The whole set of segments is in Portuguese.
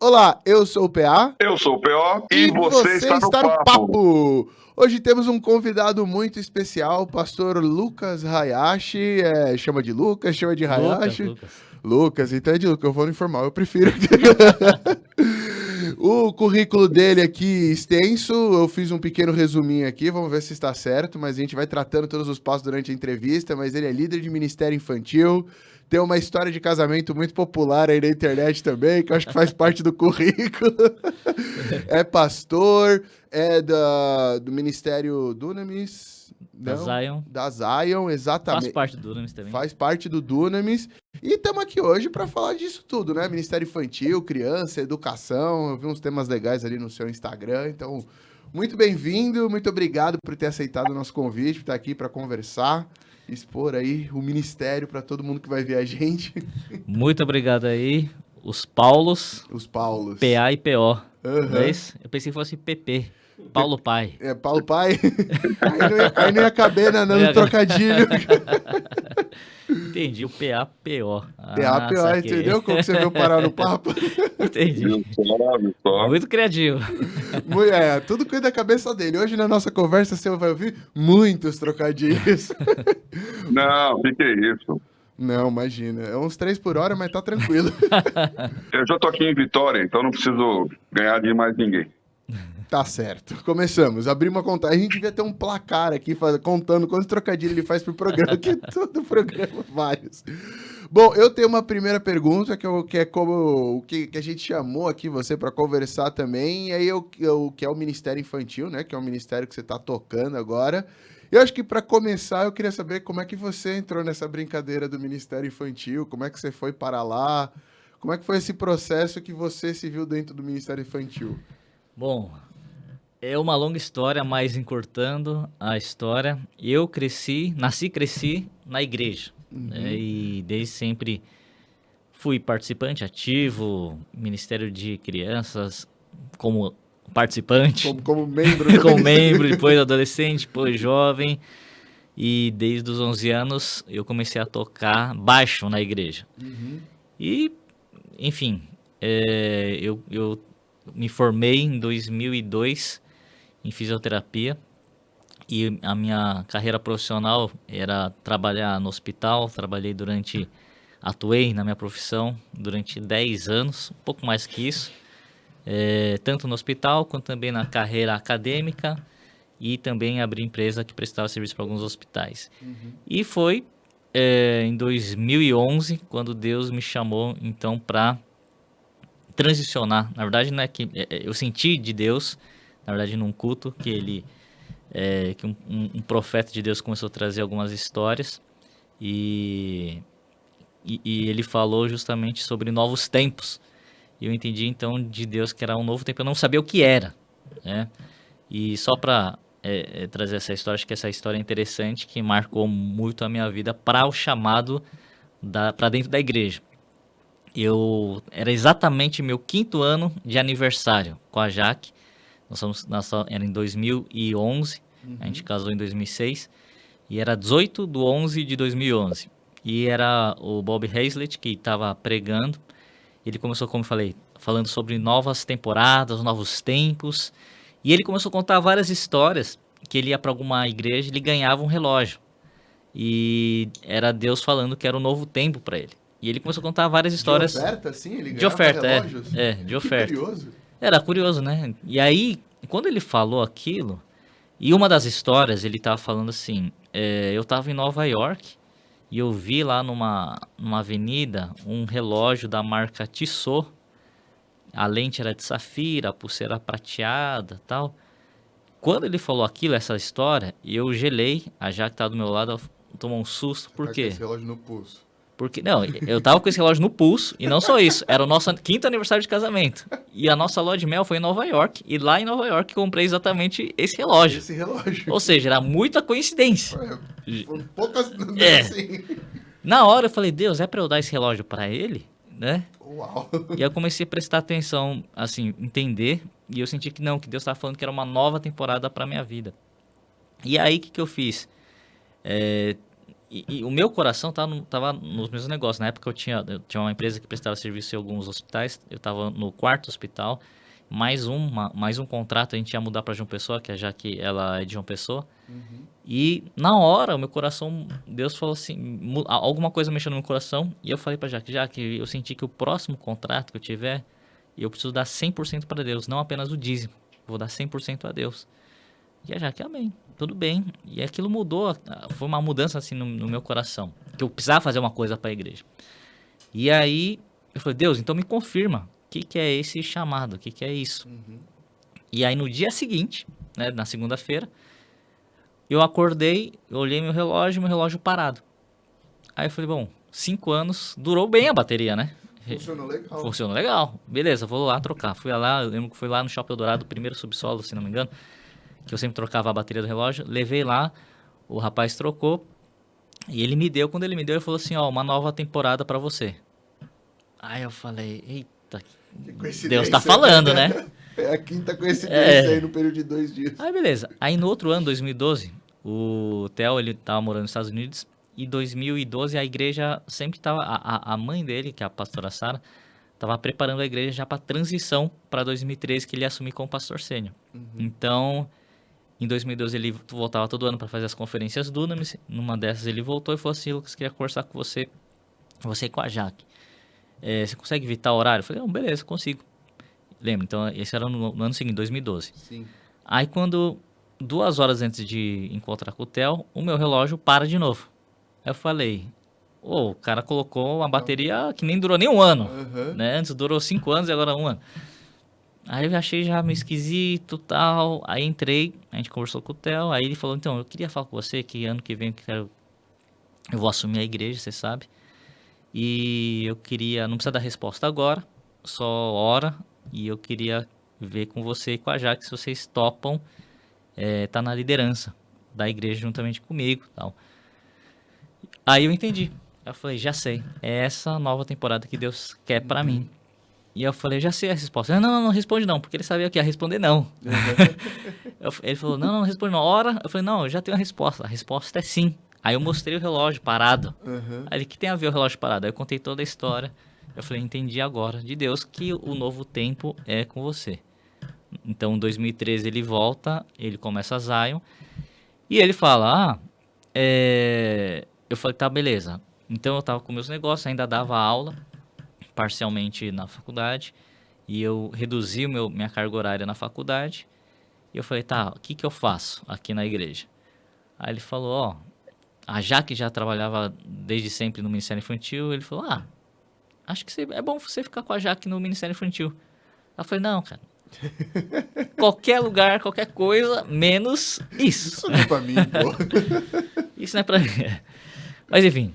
Olá, eu sou o PA. Eu sou o PO E você está no papo. papo. Hoje temos um convidado muito especial, o pastor Lucas Hayashi. Chama de Lucas, chama de Hayashi. Lucas, então é de Lucas, eu vou no informal, eu prefiro. O currículo dele aqui extenso, eu fiz um pequeno resuminho aqui, vamos ver se está certo, mas a gente vai tratando todos os passos durante a entrevista, mas ele é líder de ministério infantil, tem uma história de casamento muito popular aí na internet também, que eu acho que faz parte do currículo. É pastor, do Ministério Dunamis. Da Zion. Da Zion, exatamente. Faz parte do Dunamis também. Faz parte do Dunamis. E estamos aqui hoje para falar disso tudo, né? Ministério infantil, criança, educação. Eu vi uns temas legais ali no seu Instagram. Então, muito bem-vindo, muito obrigado por ter aceitado o nosso convite, por estar aqui para conversar, expor aí o ministério para todo mundo que vai ver a gente. Muito obrigado aí. Os Paulos. PA e PO. Uhum. Não é isso? Eu pensei que fosse PP. Paulo Pai. Paulo Pai. aí não ia caber no trocadilho. Entendi, o PA-PO. PA-PO, entendeu? Como você veio parar no papo? Entendi. Muito criativo. Tudo cuida da cabeça dele. Hoje na nossa conversa você vai ouvir muitos trocadilhos. Não, o que é isso? Não, imagina. É uns 3 por hora, mas tá tranquilo. Eu já tô aqui em Vitória, então não preciso ganhar de mais ninguém. Tá certo. Começamos. Abrimos uma contagem. A gente devia ter um placar aqui contando quantos trocadilhos ele faz por programa, que todo programa, vários. Bom, eu tenho uma primeira pergunta, que é como o que a gente chamou aqui você para conversar também, e aí que é o Ministério Infantil, né? Que é o ministério que você tá tocando agora. Eu acho que para começar, eu queria saber como é que você entrou nessa brincadeira do Ministério Infantil, como é que você foi para lá, como é que foi esse processo que você se viu dentro do Ministério Infantil? Bom, é uma longa história, mas encurtando a história, eu nasci e cresci na igreja. Né, e desde sempre fui participante ativo, Ministério de Crianças, como participante. Como membro. Como membro, depois adolescente, depois jovem. E desde os 11 anos eu comecei a tocar baixo na igreja. E, enfim, eu me formei em 2002 em fisioterapia e a minha carreira profissional era trabalhar no hospital. Atuei na minha profissão durante 10 anos, um pouco mais que isso, tanto no hospital quanto também na carreira acadêmica, e também abri empresa que prestava serviço para alguns hospitais. E foi em 2011 quando Deus me chamou então para transicionar. Na verdade, não é que eu senti de Deus, na verdade, num culto que um profeta de Deus começou a trazer algumas histórias e ele falou justamente sobre novos tempos. E eu entendi então de Deus que era um novo tempo. Eu não sabia o que era, né? E só para trazer essa história, acho que essa história é interessante, que marcou muito a minha vida para o chamado para dentro da igreja. Era exatamente meu 5º ano de aniversário com a Jaque. Era em 2011, a gente casou em 2006, e era 18 de 11 de 2011. E era o Bob Hazlett que estava pregando. Ele começou, como eu falei, falando sobre novas temporadas, novos tempos. E ele começou a contar várias histórias que ele ia para alguma igreja e ele ganhava um relógio. E era Deus falando que era um novo tempo para ele. E ele começou a contar várias histórias. De oferta, sim? Ele de oferta, relógios? de oferta. Que curioso. Era curioso, né? E aí, quando ele falou aquilo, e uma das histórias, ele estava falando assim, eu estava em Nova York e eu vi lá numa avenida um relógio da marca Tissot. A lente era de safira, a pulseira prateada e tal. Quando ele falou aquilo, essa história, eu gelei. A Jaque estava do meu lado, ela tomou um susto. Por quê? Esse relógio no pulso. Não, eu tava com esse relógio no pulso, e não só isso, era o nosso 5º aniversário de casamento. E a nossa lua de mel foi em Nova York, e lá em Nova York comprei exatamente esse relógio. Ou seja, era muita coincidência. Foram poucas assim. Na hora eu falei, Deus, é pra eu dar esse relógio pra ele? Né? Uau. E eu comecei a prestar atenção, assim, entender, e eu senti que Deus estava falando que era uma nova temporada pra minha vida. E aí, o que eu fiz? E o meu coração tava nos meus negócios. Na época eu tinha uma empresa que prestava serviço em alguns hospitais. Eu estava no 4º hospital. Mais um contrato, a gente ia mudar para João Pessoa, já que ela é de João Pessoa. E na hora, o meu coração, Deus falou assim, alguma coisa mexeu no meu coração. E eu falei para Jaque, eu senti que o próximo contrato que eu tiver, eu preciso dar 100% para Deus, não apenas o dízimo. Vou dar 100% a Deus. E a Jaque, amém, tudo bem. E aquilo mudou, foi uma mudança assim no meu coração. Que eu precisava fazer uma coisa para a igreja. E aí, eu falei, Deus, então me confirma. O que é esse chamado? O que é isso? E aí no dia seguinte, né, na segunda-feira, eu acordei, eu olhei meu relógio parado. Aí eu falei, bom, 5 anos, durou bem a bateria, né? Funcionou legal. Funcionou legal. Beleza, vou lá trocar. Fui lá, eu lembro que fui lá no Shopping Eldorado, primeiro subsolo, se não me engano, que eu sempre trocava a bateria do relógio. Levei lá, o rapaz trocou, e ele me deu, quando ele me deu, ele falou assim, ó, uma nova temporada pra você. Aí eu falei, eita, Deus tá falando, né? É a quinta coincidência aí no período de 2 dias. Aí beleza. Aí no outro ano, 2012, o Theo, ele tava morando nos Estados Unidos. E 2012 a igreja sempre tava... A mãe dele, que é a pastora Sara, tava preparando a igreja já para transição para 2013, que ele ia assumir como pastor sênior. Então, em 2012 ele voltava todo ano para fazer as conferências Dunamis. Numa dessas ele voltou e falou assim, Lucas, queria conversar com você e com a Jaque. Você consegue evitar o horário? Eu falei, não, beleza, consigo. Lembra? Então, esse era no ano seguinte, 2012. Sim. Aí, quando 2 horas antes de encontrar com o Theo, o meu relógio para de novo. Aí eu falei, o cara colocou uma bateria que nem durou nem 1 ano. Né? Antes durou 5 anos e agora 1 ano. Aí eu achei já meio esquisito e tal. Aí entrei, a gente conversou com o Theo. Aí ele falou, então, eu queria falar com você que ano que vem eu vou assumir a igreja, você sabe. E eu queria, não precisa dar resposta agora, só ora. E eu queria ver com você e com a Jaque se vocês topam tá na liderança da igreja juntamente comigo e tal. Aí eu entendi. Eu falei, já sei. É essa nova temporada que Deus quer pra mim. E eu falei, já sei a resposta. Não responde não, porque ele sabia que ia responder não. Ele falou, não responde não. Ora. Eu falei, não, eu já tenho a resposta. A resposta é sim. Aí eu mostrei o relógio parado. Aí ele, que tem a ver o relógio parado? Aí eu contei toda a história. Eu falei, entendi agora de Deus que o novo tempo é com você. Então, em 2013 ele volta, ele começa a Zion. E ele fala, eu falei, tá, beleza. Então eu tava com meus negócios, ainda dava aula, parcialmente na faculdade. E eu reduzi minha carga horária na faculdade. E eu falei, tá, o que eu faço aqui na igreja? Aí ele falou, a Jaque já trabalhava desde sempre no Ministério Infantil. Ele falou, acho que é bom você ficar com a Jaque no Ministério Infantil. Eu falei, não, cara. Qualquer lugar, qualquer coisa, menos isso. Isso não é pra mim, pô. Isso não é pra mim. Mas enfim.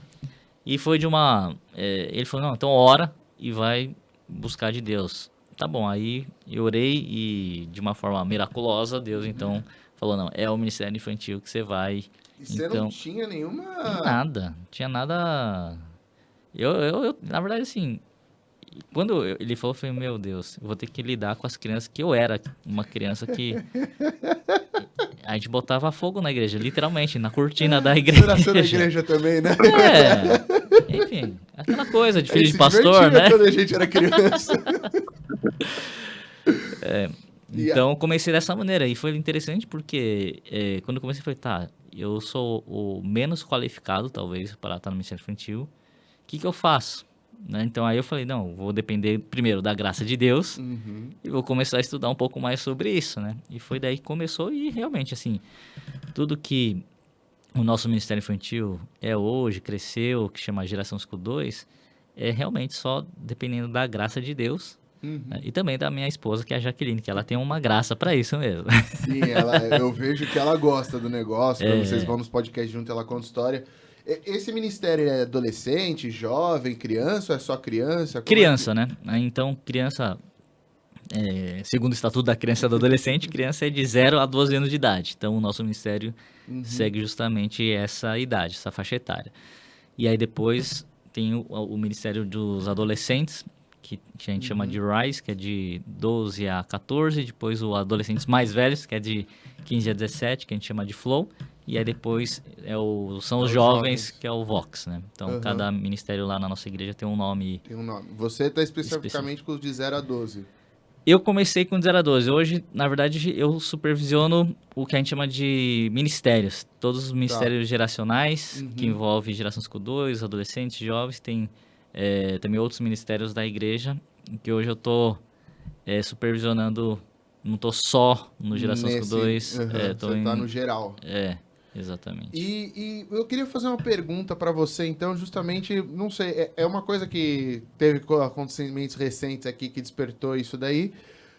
E foi de uma... ele falou, não, então ora e vai buscar de Deus. Tá bom, aí eu orei e de uma forma miraculosa, Deus então falou, não, é o Ministério Infantil que você vai. E você então, não tinha nenhuma... Nada, não tinha nada... Eu na verdade, assim, quando ele falou, eu falei, meu Deus, eu vou ter que lidar com as crianças, que eu era uma criança que... A gente botava fogo na igreja, literalmente, na cortina da igreja. Você nasceu na igreja também, né? Enfim, aquela coisa de filho de pastor, né? Quando a gente era criança. Então, comecei dessa maneira. E foi interessante porque quando eu comecei, eu falei, tá, eu sou o menos qualificado, talvez, para estar no Ministério Infantil. O que eu faço? Né? Então, aí eu falei, não, vou depender primeiro da graça de Deus e vou começar a estudar um pouco mais sobre isso, né? E foi daí que começou e realmente, assim, tudo que o nosso Ministério Infantil é hoje, cresceu, que chama Geração 52, é realmente só dependendo da graça de Deus. Né? E também da minha esposa, que é a Jaqueline, que ela tem uma graça para isso mesmo. Sim, eu vejo que ela gosta do negócio. Quando vocês vão nos podcasts junto, ela conta história. Esse ministério é adolescente, jovem, criança ou é só criança? Criança, né? Então, criança, segundo o Estatuto da Criança e do Adolescente, criança é de 0 a 12 anos de idade. Então, o nosso ministério segue justamente essa idade, essa faixa etária. E aí depois tem o Ministério dos Adolescentes, que a gente chama de RISE, que é de 12 a 14. Depois o Adolescentes Mais Velhos, que é de 15 a 17, que a gente chama de FLOW. e aí depois são os os jovens, jovens. que é o Vox, né? Então, Aham. cada ministério lá na nossa igreja tem um nome Tem um nome. Você está especificamente com os de 0 a 12. Eu comecei com 0 a 12. Hoje, na verdade, eu supervisiono o que a gente chama de ministérios. Todos os ministérios geracionais, que Uhum. envolvem geração 5-2, adolescentes, jovens. Tem também outros ministérios da igreja, que hoje eu estou supervisionando. Não estou só no geração 5-2. Aham, Tô você está no geral. Exatamente. E eu queria fazer uma pergunta para você, então, justamente, não sei, é uma coisa que teve acontecimentos recentes aqui que despertou isso daí,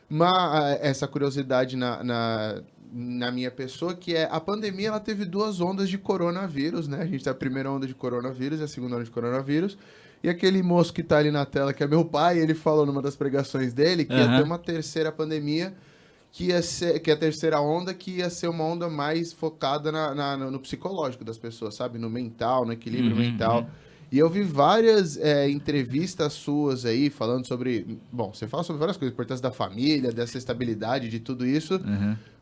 mas essa curiosidade na minha pessoa, que é a pandemia, ela teve 2 ondas de coronavírus, né? A gente tem a primeira onda de coronavírus e a segunda onda de coronavírus. E aquele moço que tá ali na tela, que é meu pai, ele falou numa das pregações dele que ia ter uma terceira pandemia, que é a terceira onda, que ia ser uma onda mais focada no psicológico das pessoas, sabe? No mental, no equilíbrio mental. E eu vi várias entrevistas suas aí falando sobre... Bom, você fala sobre várias coisas, a importância da família, dessa estabilidade, de tudo isso.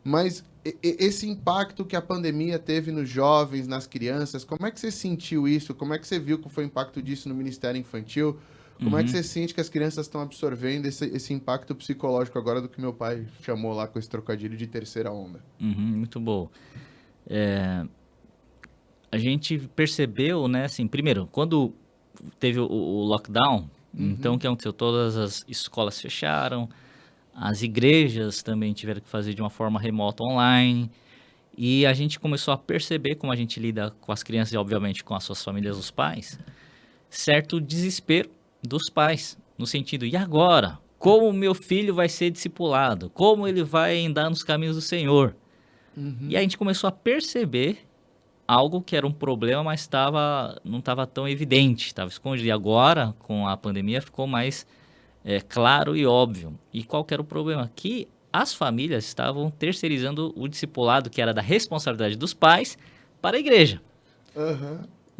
Mas esse impacto que a pandemia teve nos jovens, nas crianças, como é que você sentiu isso? Como é que você viu que foi o impacto disso no Ministério Infantil? Como é que você sente que as crianças estão absorvendo esse impacto psicológico agora do que meu pai chamou lá com esse trocadilho de terceira onda? Muito bom. A gente percebeu, né, assim, primeiro, quando teve o lockdown, então o que aconteceu? Todas as escolas fecharam, as igrejas também tiveram que fazer de uma forma remota online, e a gente começou a perceber como a gente lida com as crianças e, obviamente, com as suas famílias, os pais, certo desespero dos pais, no sentido, e agora? Como meu filho vai ser discipulado? Como ele vai andar nos caminhos do Senhor? E a gente começou a perceber algo que era um problema, mas não estava tão evidente, estava escondido. E agora, com a pandemia, ficou mais claro e óbvio. E qual que era o problema? Que as famílias estavam terceirizando o discipulado, que era da responsabilidade dos pais, para a igreja.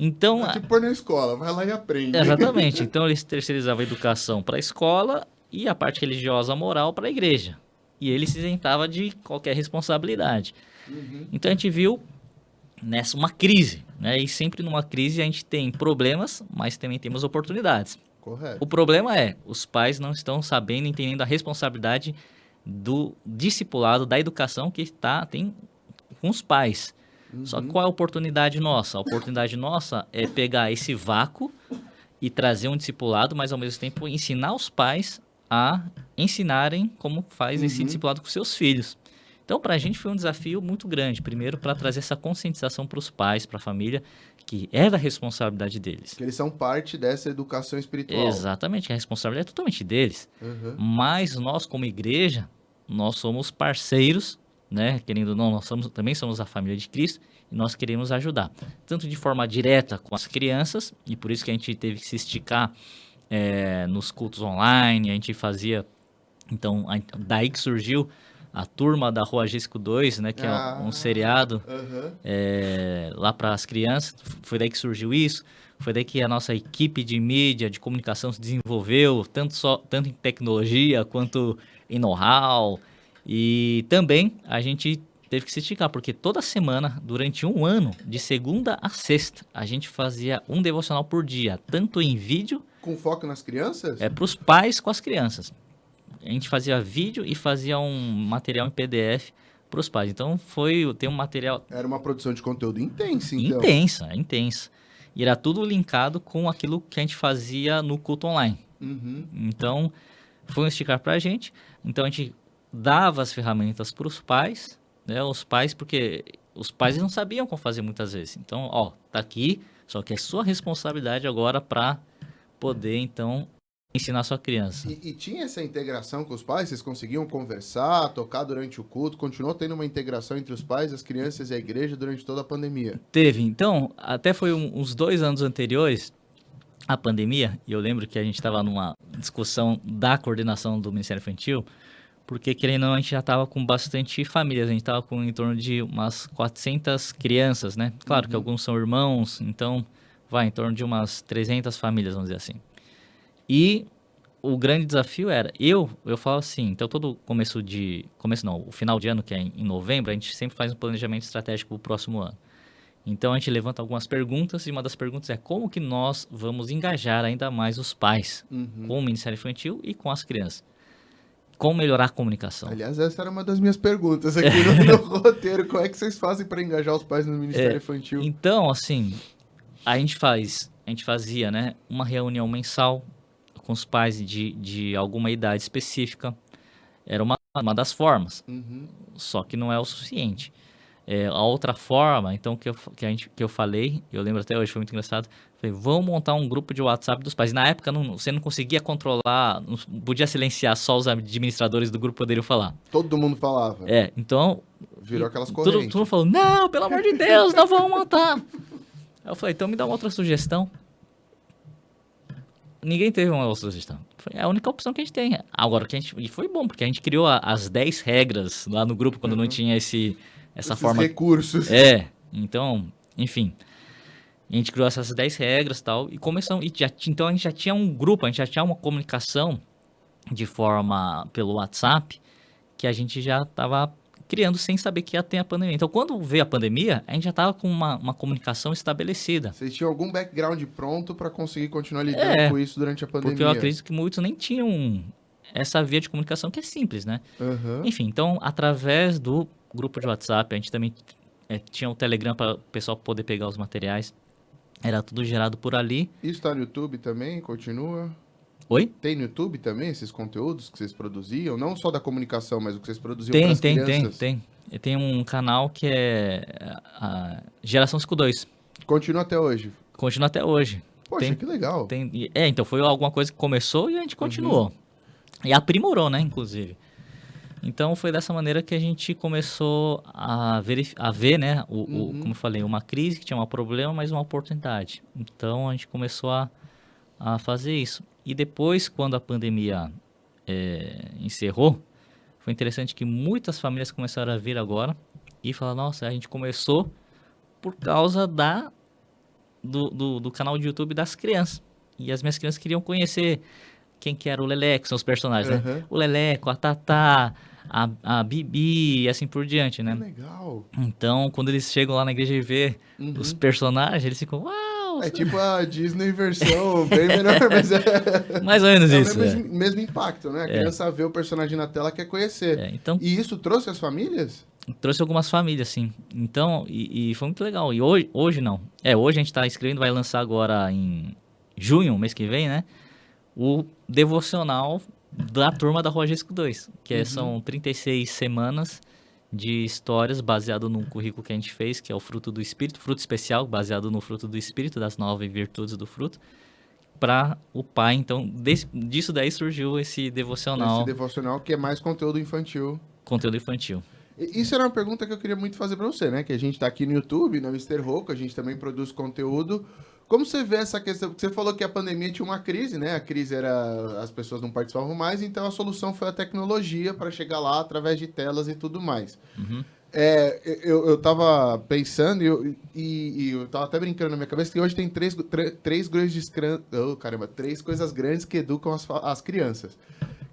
Então, É tipo pôr na escola, vai lá e aprende. exatamente. Então, eles terceirizavam a educação para a escola e a parte religiosa moral para a igreja. E ele se isentava de qualquer responsabilidade. Então, a gente viu nessa uma crise, né? E sempre numa crise a gente tem problemas, mas também temos oportunidades. Correto. O problema é, os pais não estão sabendo, entendendo a responsabilidade do discipulado, da educação que tem com os pais. Só que qual é a oportunidade nossa? A oportunidade nossa é pegar esse vácuo e trazer um discipulado, mas ao mesmo tempo ensinar os pais a ensinarem como faz esse discipulado com seus filhos. Então, para a gente foi um desafio muito grande. Primeiro, para trazer essa conscientização para os pais, para a família, que é da responsabilidade deles. Que eles são parte dessa educação espiritual. Exatamente, a responsabilidade é totalmente deles. Mas nós, como igreja, nós somos parceiros, né? Querendo ou não, nós também somos a família de Cristo e nós queremos ajudar. Tanto de forma direta com as crianças, e por isso que a gente teve que se esticar nos cultos online, a gente fazia... Então, daí que surgiu a turma da Rua Gisco 2, né, que é um seriado lá para as crianças. Foi daí que surgiu isso. Foi daí que a nossa equipe de mídia, de comunicação se desenvolveu, tanto em tecnologia quanto em know-how. E também a gente teve que se esticar, porque toda semana, durante um ano, de segunda a sexta, a gente fazia um devocional por dia, tanto em vídeo... Com foco nas crianças? Para os pais com as crianças. A gente fazia vídeo e fazia um material em PDF para os pais. Então, tem um material... Era uma produção de conteúdo intensa, então. Intensa. E era tudo linkado com aquilo que a gente fazia no culto online. Então, foi um esticar para a gente. Então, a gente dava as ferramentas para os pais, né? Os pais, porque os pais não sabiam como fazer muitas vezes. Então, tá aqui, só que é sua responsabilidade agora para poder, então... ensinar a sua criança. E tinha essa integração com os pais? Vocês conseguiam conversar, tocar durante o culto? Continuou tendo uma integração entre os pais, as crianças e a igreja durante toda a pandemia? Teve. Então, até foi uns 2 anos anteriores à pandemia, e eu lembro que a gente estava numa discussão da coordenação do Ministério Infantil, porque, querendo ou não, a gente já estava com bastante famílias, a gente estava com em torno de umas 400 crianças, né? Claro que alguns são irmãos, então vai em torno de umas 300 famílias, vamos dizer assim. E o grande desafio era, eu falo assim, então o final de ano, que é em novembro, a gente sempre faz um planejamento estratégico para o próximo ano. Então a gente levanta algumas perguntas e uma das perguntas é como que nós vamos engajar ainda mais os pais com o Ministério Infantil e com as crianças. Como melhorar a comunicação. Aliás, essa era uma das minhas perguntas aqui no roteiro. Como é que vocês fazem para engajar os pais no Ministério Infantil? Então, assim, a gente fazia, né, uma reunião mensal com os pais de alguma idade específica. Era uma das formas, só que não é o suficiente. A outra forma, então, que eu falei, eu lembro até hoje, foi muito engraçado, falei, vamos montar um grupo de WhatsApp dos pais. Na época, você não conseguia controlar, não podia silenciar, só os administradores do grupo poderiam falar. Todo mundo falava. Então... Virou aquelas correntes. Todo mundo falou, não, pelo amor de Deus, não vamos montar. Aí eu falei, então me dá uma outra sugestão. Ninguém teve uma outra sugestão. Foi a única opção que a gente tem. Agora, e foi bom, porque a gente criou as 10 regras lá no grupo, quando não tinha essa forma... recursos. Então, enfim. A gente criou essas 10 regras e tal, e começamos... Então, a gente já tinha um grupo, a gente já tinha uma comunicação de forma pelo WhatsApp, que a gente já estava criando sem saber que ia ter a pandemia. Então, quando veio a pandemia, a gente já estava com uma comunicação estabelecida. Vocês tinham algum background pronto para conseguir continuar lidando com isso durante a pandemia? Porque eu acredito que muitos nem tinham essa via de comunicação que é simples, né? Enfim, então, através do grupo de WhatsApp, a gente também tinha o Telegram para o pessoal poder pegar os materiais. Era tudo gerado por ali. Isso está no YouTube também? Continua? Oi? Tem no YouTube também esses conteúdos que vocês produziam? Não só da comunicação, mas o que vocês produziam para as crianças? Tem. Tem um canal que é a Geração 52. Continua até hoje? Continua até hoje. Poxa, que legal. Então foi alguma coisa que começou e a gente continuou. E aprimorou, né, inclusive. Então foi dessa maneira que a gente começou a ver, né, como eu falei, uma crise que tinha um problema, mas uma oportunidade. Então a gente começou a fazer isso. E depois, quando a pandemia encerrou, foi interessante que muitas famílias começaram a vir agora e falar, nossa, a gente começou por causa do canal de YouTube das crianças. E as minhas crianças queriam conhecer quem que era o Lelé, que são os personagens, né? O Leleco, a Tatá, a Bibi e assim por diante, né? Que legal. Então, quando eles chegam lá na igreja e vê os personagens, eles ficam, uau! É tipo a Disney versão bem menor, mas mais ou menos isso. O mesmo impacto, né? A criança vê o personagem na tela, quer conhecer. Então, e isso trouxe as famílias? Trouxe algumas famílias, sim. Então, e foi muito legal. E hoje não. Hoje a gente está escrevendo, vai lançar agora em junho, mês que vem, né? O devocional da turma da Rua Gisco 2, que são 36 semanas de histórias baseado num currículo que a gente fez, que é o Fruto do Espírito, fruto especial, baseado no fruto do Espírito, das 9 virtudes do fruto, para o pai. Então, disso daí surgiu esse devocional. Esse devocional que é mais conteúdo infantil. Conteúdo infantil. Isso era uma pergunta que eu queria muito fazer para você, né? Que a gente está aqui no YouTube, na Mr. Rocco, a gente também produz conteúdo. Como você vê essa questão? Você falou que a pandemia tinha uma crise, né? A crise era as pessoas não participavam mais, então a solução foi a tecnologia para chegar lá através de telas e tudo mais. Eu tava pensando e eu tava até brincando na minha cabeça que hoje tem três coisas grandes que educam as crianças.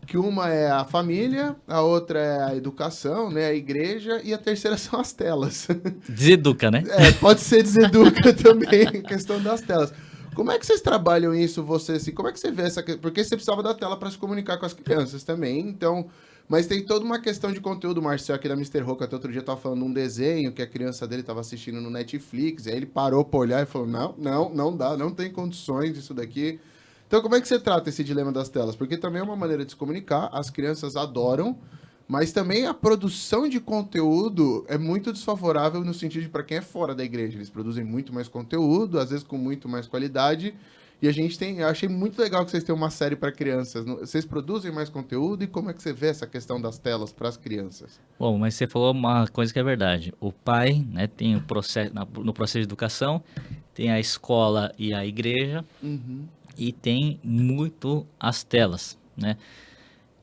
Que uma é a família, a outra é a educação, né, a igreja, e a terceira são as telas. Deseduca, né? Pode ser deseduca também, a questão das telas. Como é que vocês trabalham isso, você, assim, como é que você vê essa questão? Porque você precisava da tela para se comunicar com as crianças também, então... Mas tem toda uma questão de conteúdo, o Marcel aqui da Mr. Rocco, até outro dia estava falando de um desenho que a criança dele estava assistindo no Netflix, aí ele parou para olhar e falou, não dá, não tem condições disso daqui... Então, como é que você trata esse dilema das telas? Porque também é uma maneira de se comunicar, as crianças adoram, mas também a produção de conteúdo é muito desfavorável no sentido de para quem é fora da igreja. Eles produzem muito mais conteúdo, às vezes com muito mais qualidade, e eu achei muito legal que vocês tenham uma série para crianças. Vocês produzem mais conteúdo e como é que você vê essa questão das telas para as crianças? Bom, mas você falou uma coisa que é verdade. O pai, né, tem o processo, no processo de educação, tem a escola e a igreja, e tem muito as telas, né?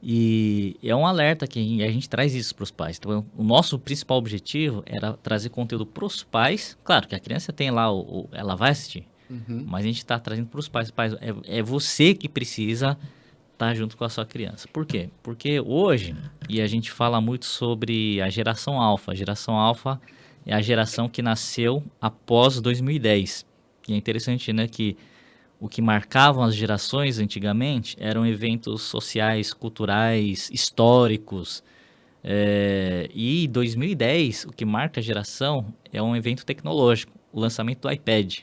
E é um alerta que a gente traz isso para os pais. Então, o nosso principal objetivo era trazer conteúdo para os pais. Claro que a criança tem lá, ela vai assistir, mas a gente está trazendo para os pais. Pais, é você que precisa estar junto com a sua criança. Por quê? Porque hoje, e a gente fala muito sobre a geração alfa. A geração alfa é a geração que nasceu após 2010. E é interessante, né, que o que marcavam as gerações antigamente eram eventos sociais, culturais, históricos. E 2010, o que marca a geração é um evento tecnológico, o lançamento do iPad.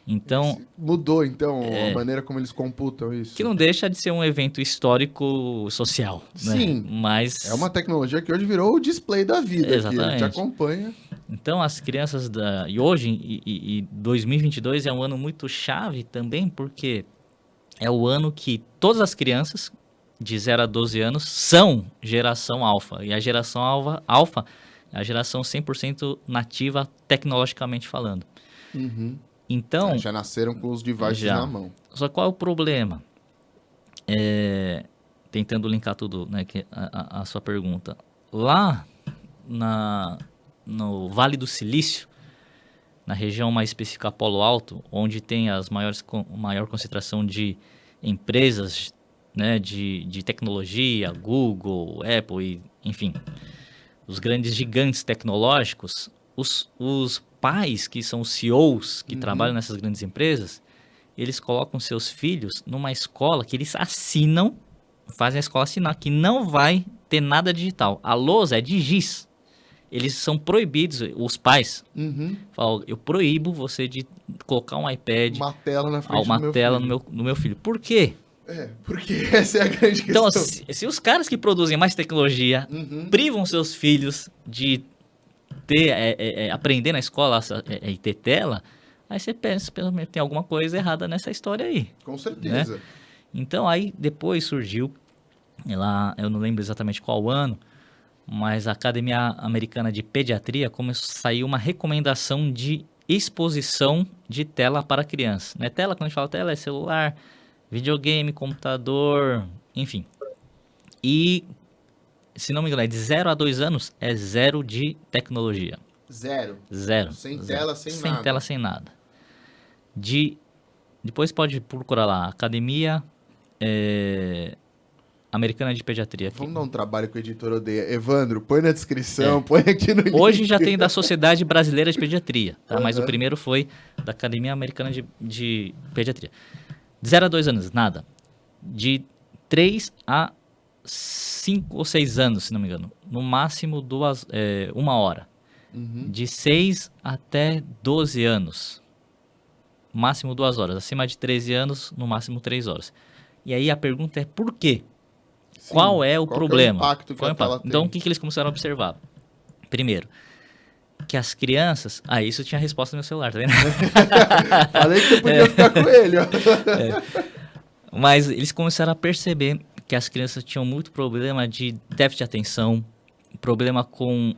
Então, Mudou, então, a maneira como eles computam isso. que não deixa de ser um evento histórico social, né? Sim, Mas é uma tecnologia que hoje virou o display da vida, que ele exatamente. te acompanha. Então, as crianças e hoje, e 2022 é um ano muito chave também, porque é o ano que todas as crianças de 0 a 12 anos são geração alfa. E a geração alfa é a geração 100% nativa tecnologicamente falando. Uhum. Então, Já nasceram com os devices já. na mão. Só qual é o problema? Tentando linkar tudo, né, a sua pergunta. Lá no Vale do Silício, na região mais específica Polo Alto, onde tem maior concentração de empresas, né, de tecnologia, Google, Apple, enfim, os grandes gigantes tecnológicos, os pais, que são os CEOs, que trabalham nessas grandes empresas, eles colocam seus filhos numa escola que eles assinam, fazem a escola assinar, que não vai ter nada digital. A lousa é de giz. Eles são proibidos, os pais falam, eu proíbo você de colocar um iPad, uma tela na frente uma do meu tela filho. no meu filho. Por quê? Porque essa é a grande questão. Então, se os caras que produzem mais tecnologia privam seus filhos de aprender na escola e ter tela, aí você pensa, pelo menos tem alguma coisa errada nessa história aí. Com certeza. Né? Então, aí depois surgiu, lá, eu não lembro exatamente qual ano, mas a Academia Americana de Pediatria saiu uma recomendação de exposição de tela para criança. Né? Tela, quando a gente fala tela, é celular, videogame, computador, enfim. E, se não me engano, de 0 a 2 anos é zero de tecnologia. Zero. Sem Zero. tela, sem nada. Sem tela, sem nada. Depois pode procurar lá, Academia Americana de Pediatria. Vamos dar um trabalho que o editor odeia. Evandro, põe na descrição, põe aqui no link. Hoje já tem da Sociedade Brasileira de Pediatria, tá? Mas o primeiro foi da Academia Americana de Pediatria. De 0 a 2 anos, nada. De 3 a 5 ou 6 anos, se não me engano. No máximo 1 hora. De 6 até 12 anos. Máximo 2 horas. Acima de 13 anos, no máximo 3 horas. E aí a pergunta é por quê? Sim, qual é o problema? Qual é o impacto que a tela tem? Então, o que eles começaram a observar? Primeiro, que as crianças... isso tinha a resposta no meu celular, tá vendo? Falei que você podia ficar com ele, ó. Mas eles começaram a perceber que as crianças tinham muito problema de déficit de atenção, problema com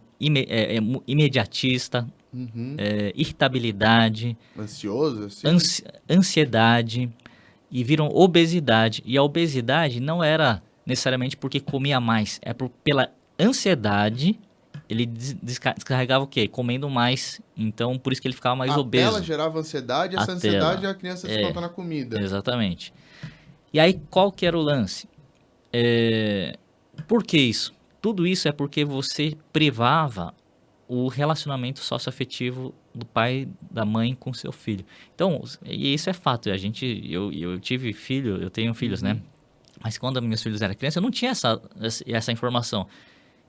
imediatista, irritabilidade, ansioso, assim? Ansiedade, e viram obesidade. E a obesidade não era necessariamente porque comia mais, pela ansiedade. Ele descarregava o quê? Comendo mais. Então, por isso que ele ficava mais obeso. A tela gerava ansiedade, essa ansiedade a criança se conta na comida. Exatamente. E aí, qual que era o lance? Por que isso? Tudo isso é porque você privava o relacionamento socioafetivo do pai, da mãe com seu filho. Então, e isso é fato. Eu tive filho, eu tenho filhos, né? Mas quando meus filhos eram crianças, eu não tinha essa informação.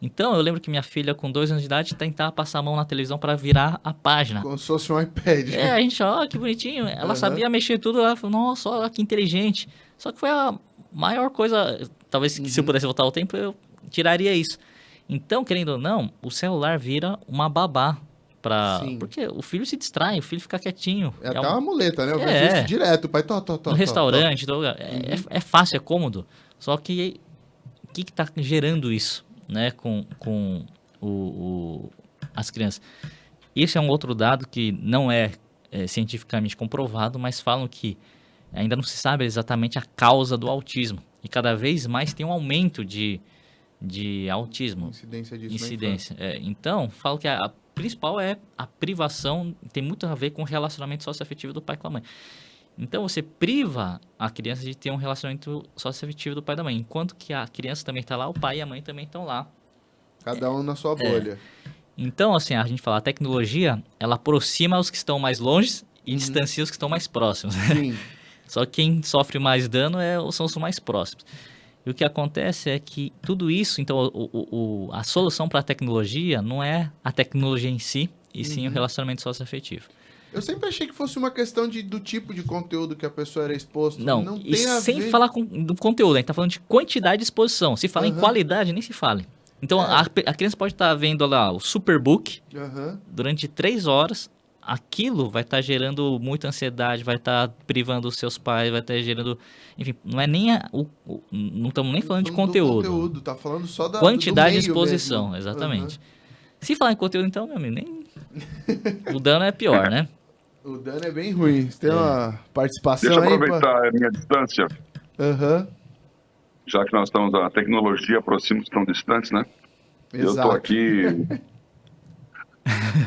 Então, eu lembro que minha filha, com 2 anos de idade, tentava passar a mão na televisão para virar a página. Como se fosse um iPad. A gente, que bonitinho. Ela sabia mexer tudo. Ela falou, nossa, olha que inteligente. Só que foi a maior coisa... Talvez, se eu pudesse voltar ao tempo, eu tiraria isso. Então, querendo ou não, o celular vira uma babá. Porque o filho se distrai, o filho fica quietinho. É até uma muleta, né? Eu vejo isso direto. O pai, no restaurante, é fácil, é cômodo. Só que o que está gerando isso, né, com as crianças? Esse é um outro dado que não é cientificamente comprovado, mas falam que ainda não se sabe exatamente a causa do autismo. E cada vez mais tem um aumento de autismo. Incidência disso. Incidência. Então, falo que a principal é a privação, tem muito a ver com o relacionamento socioafetivo do pai com a mãe. Então, você priva a criança de ter um relacionamento socioafetivo do pai e da mãe. Enquanto que a criança também está lá, o pai e a mãe também estão lá. Cada um na sua bolha. Então, assim, a gente fala, a tecnologia, ela aproxima os que estão mais longe e distancia os que estão mais próximos. Sim. Só que quem sofre mais dano são os mais próximos. E o que acontece é que tudo isso, então, a solução para a tecnologia não é a tecnologia em si, e sim o relacionamento socioafetivo. Eu sempre achei que fosse uma questão do tipo de conteúdo que a pessoa era exposta. Não, e tem a sem ver... falar do conteúdo, a gente tá falando de quantidade de exposição. Se fala em Aham. qualidade, nem se fale. Então, a criança pode estar vendo lá o Superbook Aham. durante 3 horas. Aquilo vai estar gerando muita ansiedade, vai estar privando os seus pais, vai estar gerando... Enfim, não é nem não estamos nem falando de do conteúdo. conteúdo, tá falando só da Quantidade do de meio exposição, mesmo. exatamente. Aham. Se falar em conteúdo, então, meu amigo, nem... o dano é pior, né? O dano é bem ruim. Você tem uma Deixa participação eu aí? aproveitar a minha distância, Aham. já que nós estamos, a tecnologia aproxima os que estão distantes, né? Eu Exato.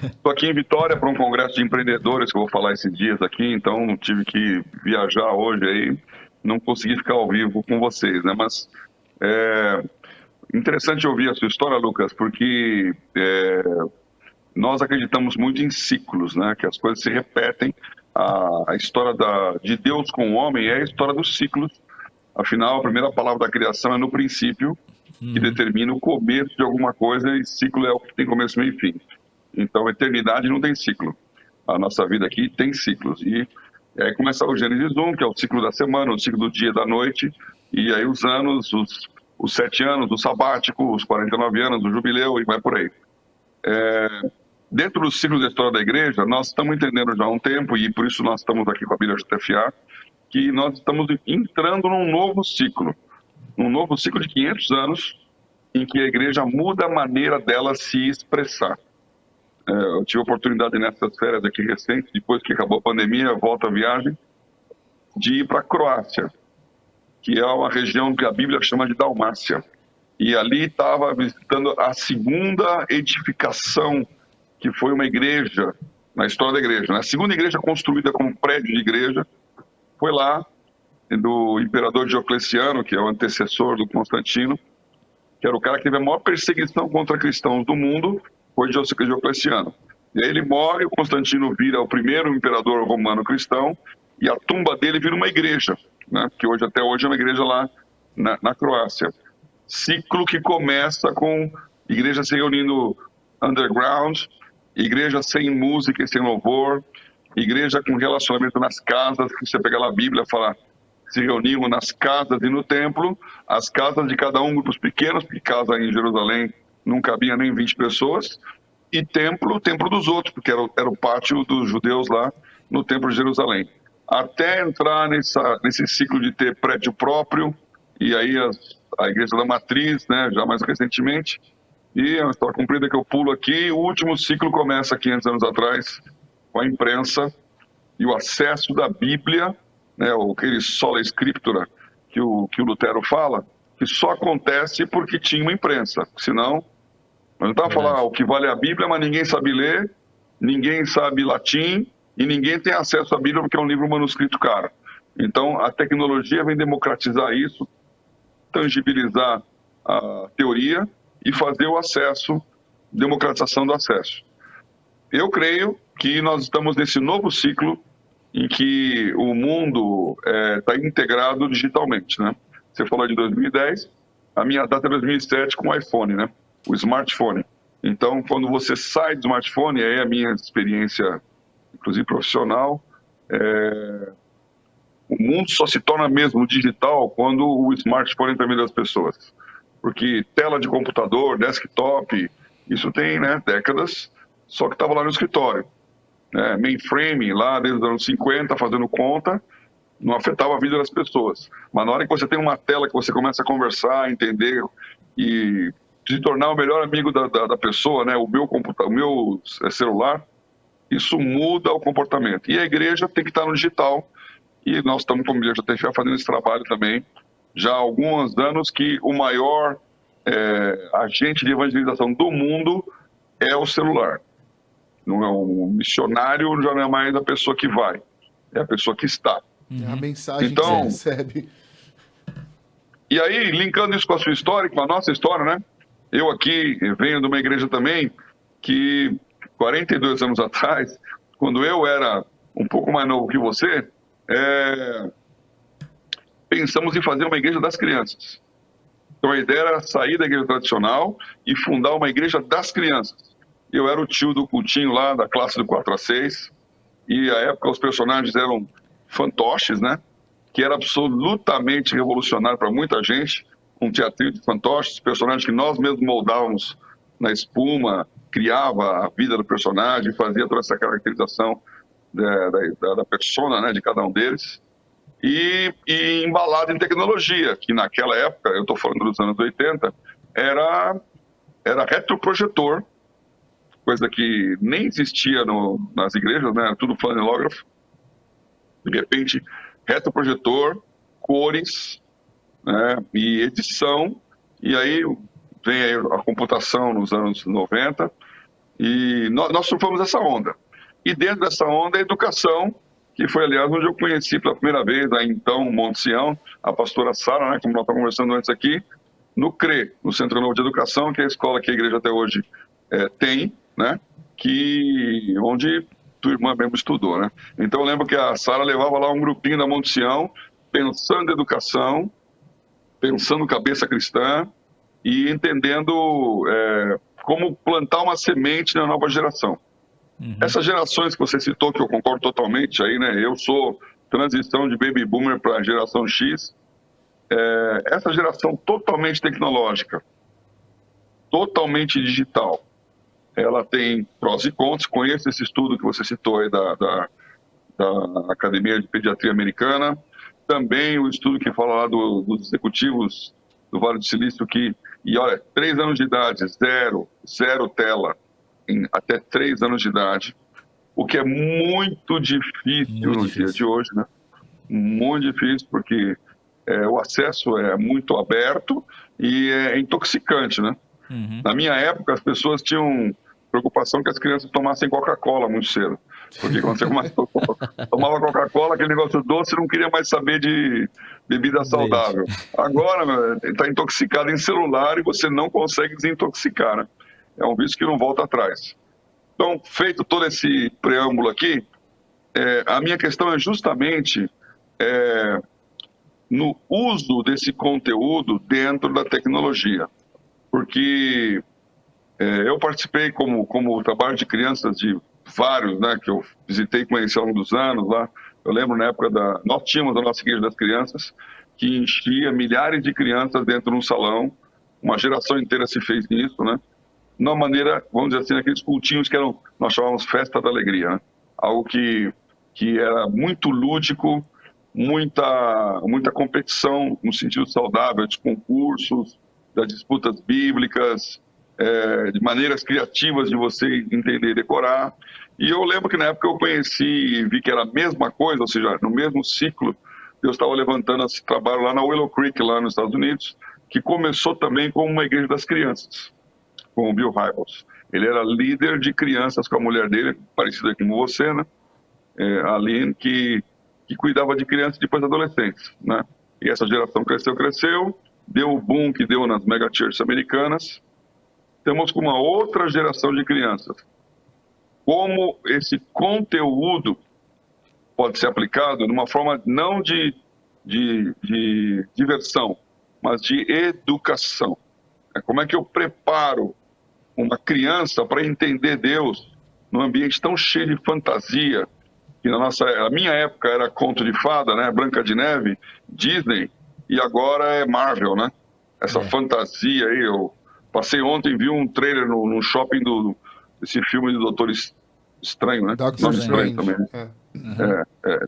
Estou aqui em Vitória para um congresso de empreendedores que eu vou falar esses dias aqui, então tive que viajar hoje aí, não consegui ficar ao vivo com vocês, né? Mas é interessante ouvir a sua história, Lucas, porque nós acreditamos muito em ciclos, né? Que as coisas se repetem. A história de Deus com o homem é a história dos ciclos. Afinal, a primeira palavra da criação é no princípio, que determina o começo de alguma coisa, e ciclo é o que tem começo, meio e fim. Então, eternidade não tem ciclo. A nossa vida aqui tem ciclos. E aí começa o Gênesis 1, que é o ciclo da semana, o ciclo do dia e da noite, e aí os anos, os 7 anos, o sabático, os 49 anos, o jubileu, e vai por aí. Dentro do ciclo da história da igreja, nós estamos entendendo já há um tempo, e por isso nós estamos aqui com a Bíblia JFA, que nós estamos entrando num novo ciclo de 500 anos, em que a igreja muda a maneira dela se expressar. Eu tive a oportunidade nessas férias aqui recentes, depois que acabou a pandemia, volto à viagem, de ir para a Croácia, que é uma região que a Bíblia chama de Dalmácia. E ali estava visitando a segunda edificação, que foi uma igreja, na história da igreja, né? A segunda igreja construída como prédio de igreja, foi lá, do imperador Diocleciano, que é o antecessor do Constantino, que era o cara que teve a maior perseguição contra cristãos do mundo, foi Diocleciano. E aí ele morre, o Constantino vira o primeiro imperador romano cristão, e a tumba dele vira uma igreja, né? Que até hoje é uma igreja lá na Croácia. Ciclo que começa com igreja se reunindo underground, igreja sem música e sem louvor, igreja com relacionamento nas casas, que você pega lá a Bíblia e fala, se reuniam nas casas e no templo, as casas de cada um, grupos pequenos, porque casa em Jerusalém não cabia nem 20 pessoas, e templo dos outros, porque era o pátio dos judeus lá no templo de Jerusalém. Até entrar nesse ciclo de ter prédio próprio, e aí a igreja da matriz, né, já mais recentemente, e é uma história comprida que eu pulo aqui. O último ciclo começa 500 anos atrás, com a imprensa e o acesso da Bíblia, né, aquele sola scriptura que o Lutero fala, que só acontece porque tinha uma imprensa, senão... Não estava falando o que vale a Bíblia, mas ninguém sabe ler, ninguém sabe latim e ninguém tem acesso à Bíblia porque é um livro manuscrito caro. Então, a tecnologia vem democratizar isso, tangibilizar a teoria e fazer o acesso, democratização do acesso. Eu creio que nós estamos nesse novo ciclo em que o mundo está integrado digitalmente, né? Você falou de 2010, a minha data é 2007 com o iPhone, né? O smartphone. Então, quando você sai do smartphone, aí a minha experiência, inclusive profissional, o mundo só se torna mesmo digital quando o smartphone entra no meio das pessoas. Porque tela de computador, desktop, isso tem, né, décadas, só que estava lá no escritório. Mainframe, lá desde os anos 50, fazendo conta, não afetava a vida das pessoas. Mas na hora que você tem uma tela que você começa a conversar, entender e se tornar o melhor amigo da pessoa, né? O meu celular, isso muda o comportamento. E a igreja tem que estar no digital, e nós estamos, como igreja TFA, fazendo esse trabalho também, já há alguns anos, que o maior agente de evangelização do mundo é o celular. Não é um missionário, já não é mais a pessoa que vai, é a pessoa que está. É a mensagem então, que você recebe. E aí, linkando isso com a sua história, com a nossa história, né? Eu aqui venho de uma igreja também que 42 anos atrás, quando eu era um pouco mais novo que você, pensamos em fazer uma igreja das crianças. Então a ideia era sair da igreja tradicional e fundar uma igreja das crianças. Eu era o tio do cultinho lá, da classe do 4 a 6, e à época os personagens eram fantoches, né? Que era absolutamente revolucionário para muita gente, um teatrinho de fantoches, personagens que nós mesmos moldávamos na espuma, criava a vida do personagem, fazia toda essa caracterização da persona, né, de cada um deles. E embalado em tecnologia, que naquela época, eu estou falando dos anos 80, era retroprojetor, coisa que nem existia nas igrejas, né? Era tudo flanelógrafo. De repente, retroprojetor, cores, né? E edição, e aí vem aí a computação nos anos 90, e nós surfamos essa onda. E dentro dessa onda, a educação, que foi, aliás, onde eu conheci pela primeira vez, a então Monte Sião, a pastora Sara, né, como nós estávamos conversando antes aqui, no CRE, no Centro Novo de Educação, que é a escola que a igreja até hoje tem, né, onde tua irmã mesmo estudou, né? Então eu lembro que a Sara levava lá um grupinho da Monte Sião, pensando em educação, pensando cabeça cristã e entendendo como plantar uma semente na nova geração. Essas gerações que você citou, que eu concordo totalmente aí, né? Eu sou transição de baby boomer para a geração X. Essa geração totalmente tecnológica, totalmente digital, ela tem prós e contras. Conheço esse estudo que você citou aí da Academia de Pediatria Americana. Também o estudo que fala lá dos executivos do Vale do Silício e olha, 3 anos de idade, zero tela, até 3 anos de idade, o que é muito difícil no dia de hoje, né? Muito difícil, porque o acesso é muito aberto e é intoxicante, né? Na minha época, as pessoas tinham preocupação que as crianças tomassem Coca-Cola muito cedo. Porque quando você tomava Coca-Cola, aquele negócio doce, não queria mais saber de bebida saudável. Agora, está intoxicado em celular e você não consegue desintoxicar, né? É um vício que não volta atrás. Então, feito todo esse preâmbulo aqui, a minha questão é justamente no uso desse conteúdo dentro da tecnologia. Porque eu participei como trabalho de crianças de vários, né, que eu visitei e conheci ao longo dos anos lá. Eu lembro na época nós tínhamos a nossa igreja das crianças, que enchia milhares de crianças dentro de um salão. Uma geração inteira se fez nisso, né? De uma maneira, vamos dizer assim, aqueles cultinhos que nós chamávamos festa da alegria, né? Algo que era muito lúdico, muita competição no sentido saudável, de concursos, das disputas bíblicas, de maneiras criativas de você entender e decorar. E eu lembro que na época eu conheci e vi que era a mesma coisa, ou seja, no mesmo ciclo, Deus estava levantando esse trabalho lá na Willow Creek, lá nos Estados Unidos, que começou também como uma igreja das crianças, com o Bill Hybels. Ele era líder de crianças com a mulher dele, parecida com você, né? A Aline, que cuidava de crianças e depois adolescentes, né? E essa geração cresceu, deu o boom que deu nas mega churches americanas. Temos com uma outra geração de crianças. Como esse conteúdo pode ser aplicado de uma forma não de diversão, mas de educação. Como é que eu preparo uma criança para entender Deus num ambiente tão cheio de fantasia, que a minha época era conto de fada, né? Branca de Neve, Disney, e agora é Marvel, né? Essa fantasia aí. Eu passei ontem, vi um trailer no shopping desse filme do Doutor Estranho, né? Doctor Strange também.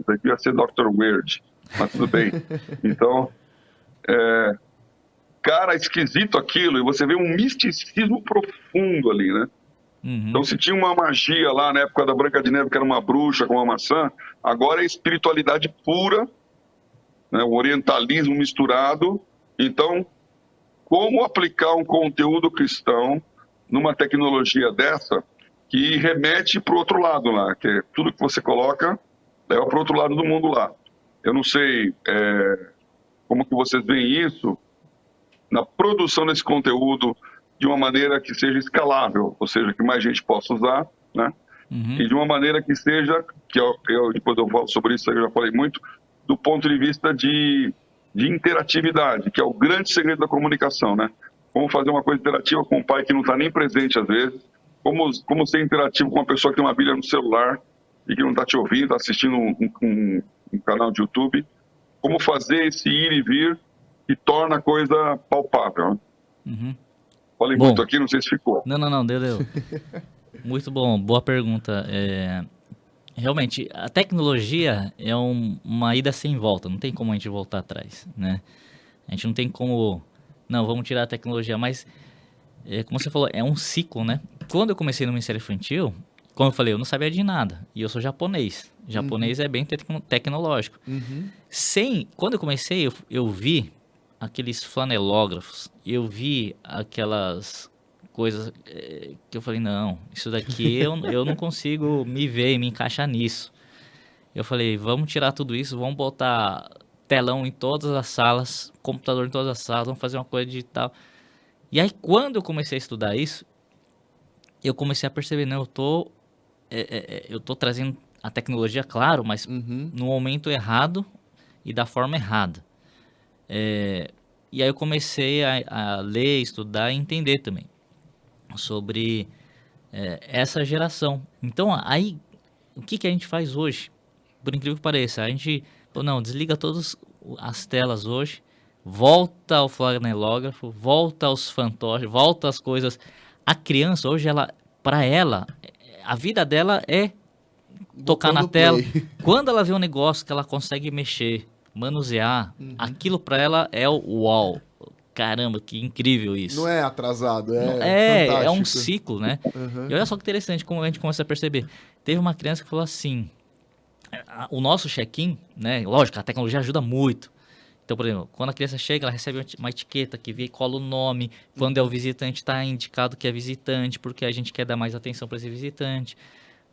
Devia ser Dr. Weird, mas tudo bem. Então, cara, esquisito aquilo, e você vê um misticismo profundo ali, né? Então, se tinha uma magia lá na época da Branca de Neve, que era uma bruxa com uma maçã, agora é espiritualidade pura, né? O orientalismo misturado. Então, como aplicar um conteúdo cristão numa tecnologia dessa que remete para o outro lado lá, que é tudo que você coloca leva para o outro lado do mundo lá. Eu não sei como que vocês veem isso na produção desse conteúdo, de uma maneira que seja escalável, ou seja, que mais gente possa usar, né? E de uma maneira que seja, depois eu falo sobre isso, eu já falei muito, do ponto de vista de interatividade, que é o grande segredo da comunicação, né? Como fazer uma coisa interativa com um pai que não está nem presente às vezes, como ser interativo com uma pessoa que tem uma Bíblia no celular e que não está te ouvindo, está assistindo um canal de YouTube, como fazer esse ir e vir que torna a coisa palpável. Né? Falei Bom, muito aqui, não sei se ficou. Não, deu. Muito bom, boa pergunta. Realmente, a tecnologia é uma ida sem volta, não tem como a gente voltar atrás, né? A gente não tem como, não, vamos tirar a tecnologia, mas, como você falou, é um ciclo, né? Quando eu comecei no Ministério Infantil, como eu falei, eu não sabia de nada, e eu sou japonês. Japonês é bem tecnológico. Quando eu comecei, eu vi aqueles flanelógrafos, eu vi aquelas coisas que eu falei, não, isso daqui eu não consigo me ver e me encaixar nisso. Eu falei, vamos tirar tudo isso, vamos botar telão em todas as salas, computador em todas as salas, vamos fazer uma coisa digital. E aí, quando eu comecei a estudar isso, eu comecei a perceber, não, eu tô trazendo a tecnologia, claro, mas no momento errado e da forma errada. E aí eu comecei a ler, estudar e entender também sobre essa geração. Então, aí, o que a gente faz hoje? Por incrível que pareça, a gente, não, desliga todas as telas hoje, volta ao flanelógrafo, volta aos fantoches, volta às coisas. A criança, hoje, para ela, a vida dela é tocar na tela. Quando ela vê um negócio que ela consegue mexer, manusear, aquilo para ela é o uau. Caramba, que incrível isso. Não é atrasado, fantástico. É um ciclo, né? E olha só que interessante como a gente começa a perceber. Teve uma criança que falou assim, o nosso check-in, né? Lógico, a tecnologia ajuda muito. Então, por exemplo, quando a criança chega, ela recebe uma etiqueta que vê, cola o nome. Quando é o visitante, está indicado que é visitante, porque a gente quer dar mais atenção para esse visitante.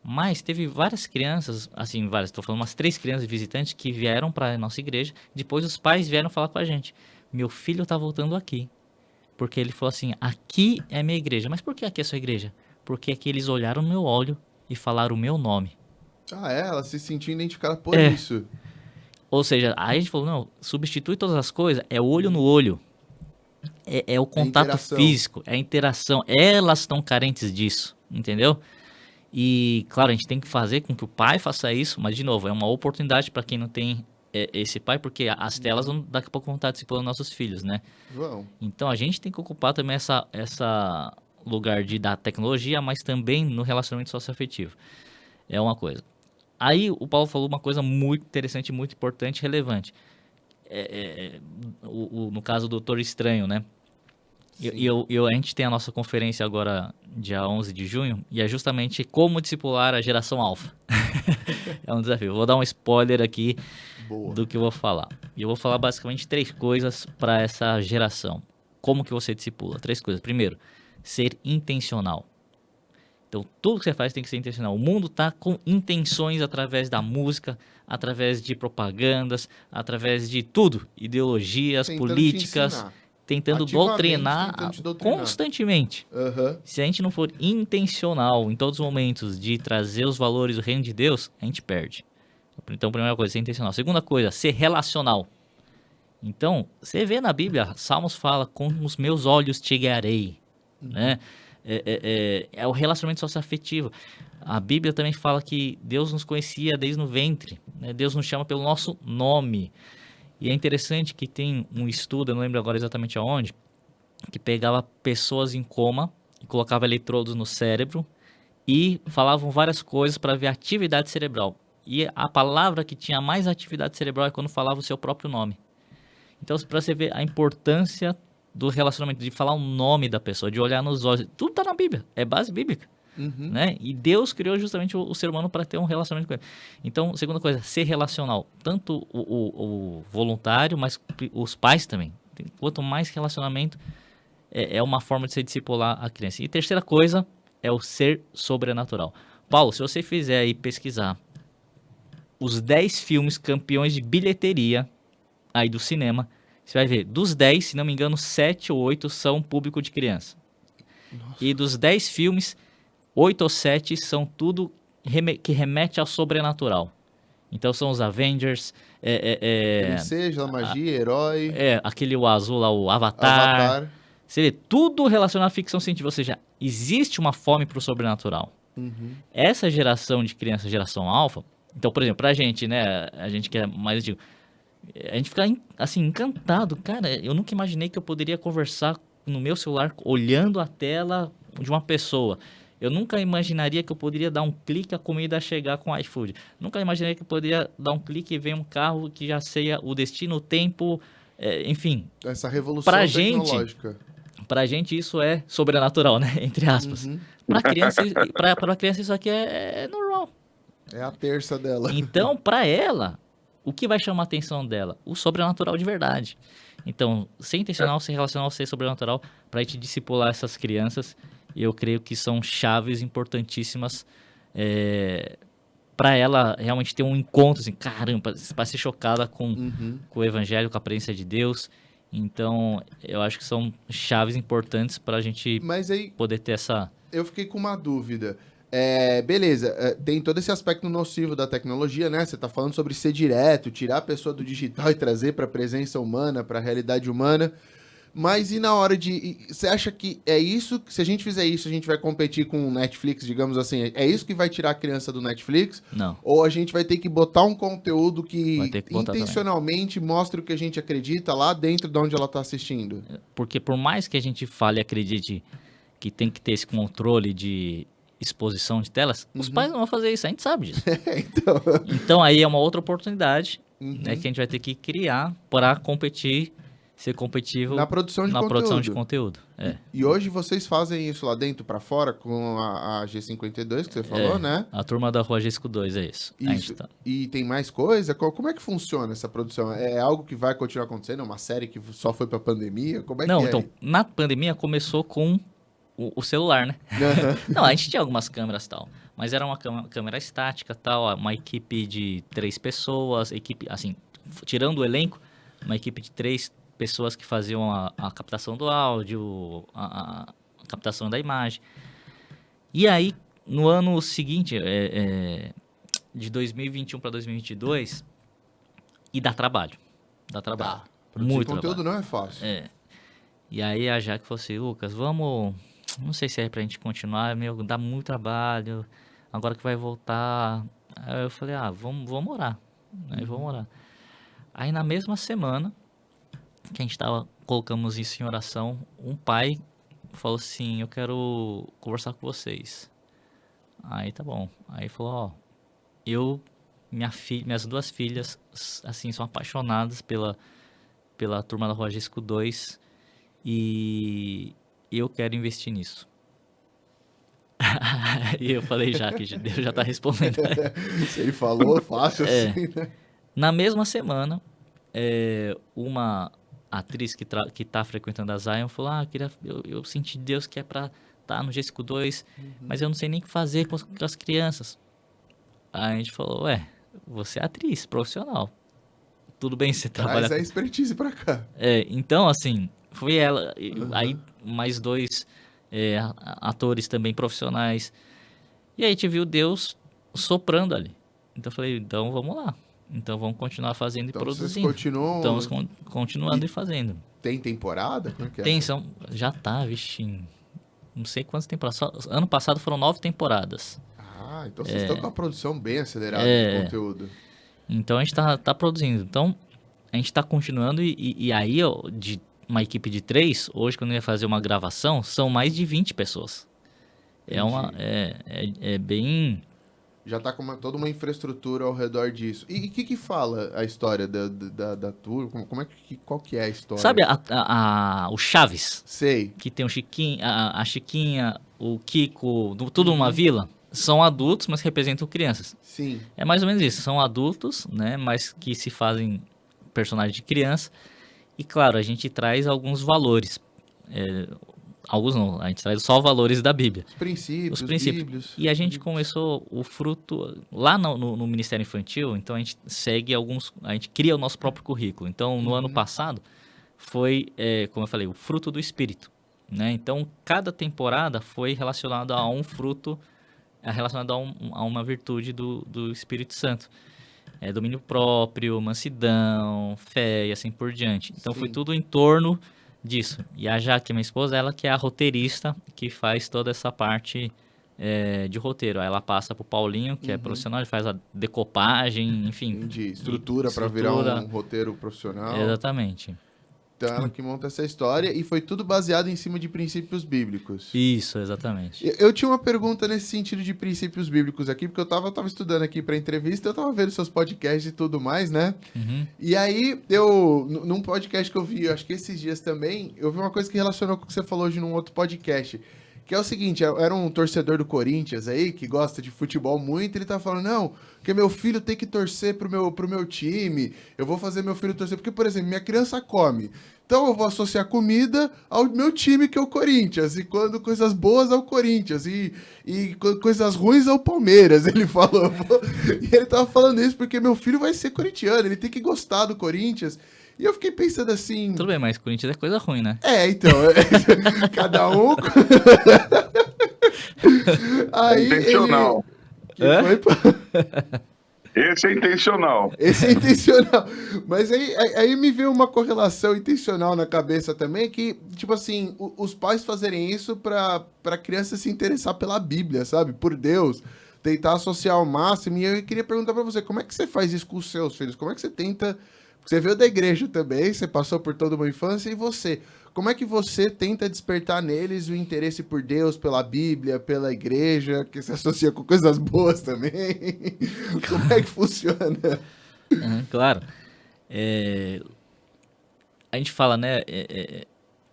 Mas teve várias crianças, assim, estou falando umas 3 crianças visitantes que vieram para a nossa igreja. Depois os pais vieram falar com a gente. Meu filho está voltando aqui. Porque ele falou assim, aqui é minha igreja. Mas por que aqui é sua igreja? Porque aqui eles olharam no meu olho e falaram o meu nome. Ela se sentiu identificada por isso. Ou seja, aí a gente falou, não, substitui todas as coisas, é olho no olho. É o contato físico, é a interação. Elas estão carentes disso, entendeu? E, claro, a gente tem que fazer com que o pai faça isso, mas, de novo, é uma oportunidade para quem não tem esse pai, porque as telas daqui a pouco vão estar discipulando nossos filhos, né? Então, a gente tem que ocupar também essa lugar da tecnologia, mas também no relacionamento socioafetivo. É uma coisa. Aí, o Paulo falou uma coisa muito interessante, muito importante, relevante. No caso do Doutor Estranho, né? A gente tem a nossa conferência agora, dia 11 de junho, e é justamente como discipular a geração alfa. É um desafio. Vou dar um spoiler aqui do que eu vou falar. E eu vou falar basicamente 3 coisas para essa geração. Como que você discipula? 3 coisas. Primeiro, ser intencional. Então, tudo que você faz tem que ser intencional. O mundo está com intenções através da música, através de propagandas, através de tudo. Ideologias, políticas, tentando doutrinar constantemente. Se a gente não for intencional em todos os momentos de trazer os valores do reino de Deus, a gente perde. Então, primeira coisa, ser intencional. Segunda coisa, ser relacional. Então, você vê na Bíblia, Salmos fala, com os meus olhos te guiarei, né? É o relacionamento socioafetivo. A Bíblia também fala que Deus nos conhecia desde o ventre, né? Deus nos chama pelo nosso nome. E é interessante que tem um estudo, eu não lembro agora exatamente aonde, que pegava pessoas em coma e colocava eletrodos no cérebro e falavam várias coisas para ver a atividade cerebral. E a palavra que tinha mais atividade cerebral é quando falava o seu próprio nome. Então, para você ver a importância do relacionamento, de falar o nome da pessoa, de olhar nos olhos, tudo está na Bíblia, é base bíblica. Né? E Deus criou justamente o ser humano para ter um relacionamento com ele. Então, segunda coisa, ser relacional. Tanto o voluntário, mas os pais também. Quanto mais relacionamento, é uma forma de se discipular a criança. E terceira coisa é o ser sobrenatural. Paulo, se você fizer aí pesquisar os 10 filmes campeões de bilheteria aí do cinema, você vai ver, dos 10, se não me engano, 7 ou 8 são público de criança. E dos 10 filmes, 8 ou 7 são tudo que remete ao sobrenatural. Então são os Avengers, Seja magia, herói, aquele o azul lá, o Avatar. Avatar. Seria tudo relacionado à ficção científica, ou seja, existe uma fome pro sobrenatural. Essa geração de crianças, geração alfa, então, por exemplo, pra gente, né, a gente que é mais antigo, a gente fica, assim, encantado. Cara, eu nunca imaginei que eu poderia conversar no meu celular olhando a tela de uma pessoa. Eu nunca imaginaria que eu poderia dar um clique e a comida chegar com iFood. Nunca imaginaria que eu poderia dar um clique e ver um carro que já sei o destino, o tempo, enfim. Essa revolução Pra tecnológica. Pra gente isso é sobrenatural, né? Entre aspas. Pra criança, pra criança isso aqui é normal. É a terça dela. Então, pra ela, o que vai chamar a atenção dela? O sobrenatural de verdade. Então, ser intencional, ser relacional, ser sobrenatural, pra gente discipular essas crianças, eu creio que são chaves importantíssimas pra ela realmente ter um encontro, assim, caramba, pra ser chocada com o evangelho, com a presença de Deus. Então, eu acho que são chaves importantes pra gente Mas aí, poder ter essa... eu fiquei com uma dúvida. Beleza, tem todo esse aspecto nocivo da tecnologia, né? Você tá falando sobre ser direto, tirar a pessoa do digital e trazer pra presença humana, pra realidade humana. Mas e na hora de... Você acha que é isso? Se a gente fizer isso, a gente vai competir com o Netflix, digamos assim? É isso que vai tirar a criança do Netflix? Não. Ou a gente vai ter que botar um conteúdo que Vai ter que botar intencionalmente mostre o que a gente acredita lá dentro de onde ela tá assistindo? Porque por mais que a gente fale e acredite que tem que ter esse controle de exposição de telas, os pais não vão fazer isso, a gente sabe disso. Então... Então aí é uma outra oportunidade né, que a gente vai ter que criar para competir, ser competitivo Na produção de na conteúdo. produção de conteúdo. E hoje vocês fazem isso lá dentro pra fora com a G52 que você falou, né? A turma da Rua Gisco 2 é isso. A gente Isso. tá- E tem mais coisa? Como é que funciona essa produção? É algo que vai continuar acontecendo? É uma série que só foi pra pandemia? Como é Não, que é? então, na pandemia começou com o celular, né? Não, a gente tinha algumas câmeras e tal, mas era uma câmera estática tal, uma equipe de 3 pessoas, equipe, assim, tirando o elenco, uma equipe de 3 pessoas que faziam a captação do áudio, a captação da imagem. E aí, no ano seguinte, de 2021 para 2022, e dá trabalho. Dá trabalho. Produzir Muito conteúdo trabalho. não é fácil. E aí a Jaque falou assim, Lucas, vamos... Não sei se é pra gente continuar, dá muito trabalho, agora que vai voltar. Aí eu falei, vamos orar. Aí vamos orar. Aí na mesma semana que a gente colocamos isso em oração, um pai falou assim, eu quero conversar com vocês. Aí tá bom. Aí falou, minhas 2 filhas, assim, são apaixonadas pela turma da Rua Gisco 2 e eu quero investir nisso. E eu falei, que Deus já tá respondendo. Se ele falou, fácil assim, né? Na mesma semana, uma atriz que tá frequentando a Zion falou, eu senti Deus que é pra estar no Gisco 2, mas eu não sei nem o que fazer com as crianças. Aí a gente falou, você é atriz, profissional. Tudo bem você trabalha... Traz a expertise pra cá. Então, assim, foi ela. Aí, mais 2 atores também profissionais. E aí, a gente viu Deus soprando ali. Então, eu falei, então, vamos lá. Então, vamos continuar fazendo Então, e vocês produzindo. continuam... Estamos continuando e fazendo. Tem temporada? Como é que é? Tem, já tá, vixe, não sei quantas temporadas. Ano passado foram 9 temporadas. Então vocês estão com a produção bem acelerada de conteúdo. Então, a gente tá produzindo. Então, a gente tá continuando e aí, de uma equipe de 3, hoje quando eu ia fazer uma gravação, são mais de 20 pessoas. É bem... Já tá com toda uma infraestrutura ao redor disso. E o que fala a história da tour? Qual que é a história? Sabe o Chaves? Sei. Que tem o Chiquinha, a Chiquinha, o Kiko, tudo numa vila? São adultos, mas representam crianças. Sim. É mais ou menos isso. São adultos, né? Mas que se fazem personagem de criança. E claro, a gente traz alguns valores. Alguns não, a gente traz só valores da Bíblia. Os princípios, Bíblios. E a gente começou o fruto lá no Ministério Infantil, então a gente segue a gente cria o nosso próprio currículo. Então, no ano passado, foi, como eu falei, o fruto do Espírito. né? Então, cada temporada foi relacionada a um fruto, relacionado a uma virtude do Espírito Santo. Domínio próprio, mansidão, fé e assim por diante. Então, foi Sim. tudo em torno disso. E a Jaque, minha esposa, ela que é a roteirista, que faz toda essa parte de roteiro. Aí ela passa pro Paulinho, que é profissional, ele faz a decopagem, enfim. Entendi. Estrutura para virar um roteiro profissional. Exatamente. Então ela que monta essa história e foi tudo baseado em cima de princípios bíblicos. Isso, exatamente. Eu tinha uma pergunta nesse sentido de princípios bíblicos aqui, porque eu tava estudando aqui pra entrevista, eu tava vendo seus podcasts e tudo mais, né? Uhum. E aí, num podcast que eu vi, acho que esses dias também, eu vi uma coisa que relacionou com o que você falou hoje num outro podcast. Que é o seguinte, era um torcedor do Corinthians aí, que gosta de futebol muito, ele tá falando, não, porque meu filho tem que torcer pro meu time, eu vou fazer meu filho torcer, porque, por exemplo, minha criança come, então eu vou associar comida ao meu time, que é o Corinthians, e quando coisas boas ao Corinthians, e coisas ruins ao Palmeiras, ele falou. E ele tava falando isso porque meu filho vai ser corintiano, ele tem que gostar do Corinthians. E eu fiquei pensando assim... Tudo bem, mas Corinthians é coisa ruim, né? Então, cada um... Aí intencional. Foi, pô? Esse é intencional. Esse é intencional. Mas aí me veio uma correlação intencional na cabeça também, que, tipo assim, os pais fazerem isso pra criança se interessar pela Bíblia, sabe? Por Deus. Tentar associar ao máximo. E eu queria perguntar pra você, como é que você faz isso com os seus filhos? Como é que você tenta... Você veio da igreja também, você passou por toda uma infância, e você? Como é que você tenta despertar neles o interesse por Deus, pela Bíblia, pela igreja, que se associa com coisas boas também? Como é que funciona? Claro. A gente fala, né,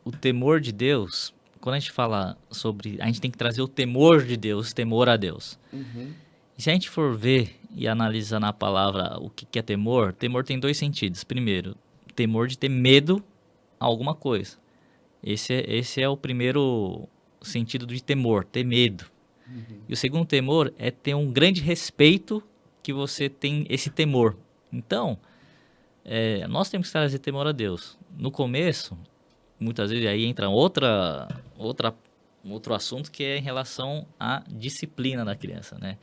o temor de Deus, quando a gente fala sobre... A gente tem que trazer o temor de Deus, temor a Deus. E se a gente for ver e analisar na palavra o que é temor, temor tem dois sentidos. Primeiro, temor de ter medo a alguma coisa. Esse é o primeiro sentido de temor, ter medo. E o segundo temor é ter um grande respeito que você tem esse temor. Então, nós temos que trazer temor a Deus. No começo, muitas vezes aí entra outro assunto que é em relação à disciplina da criança, né?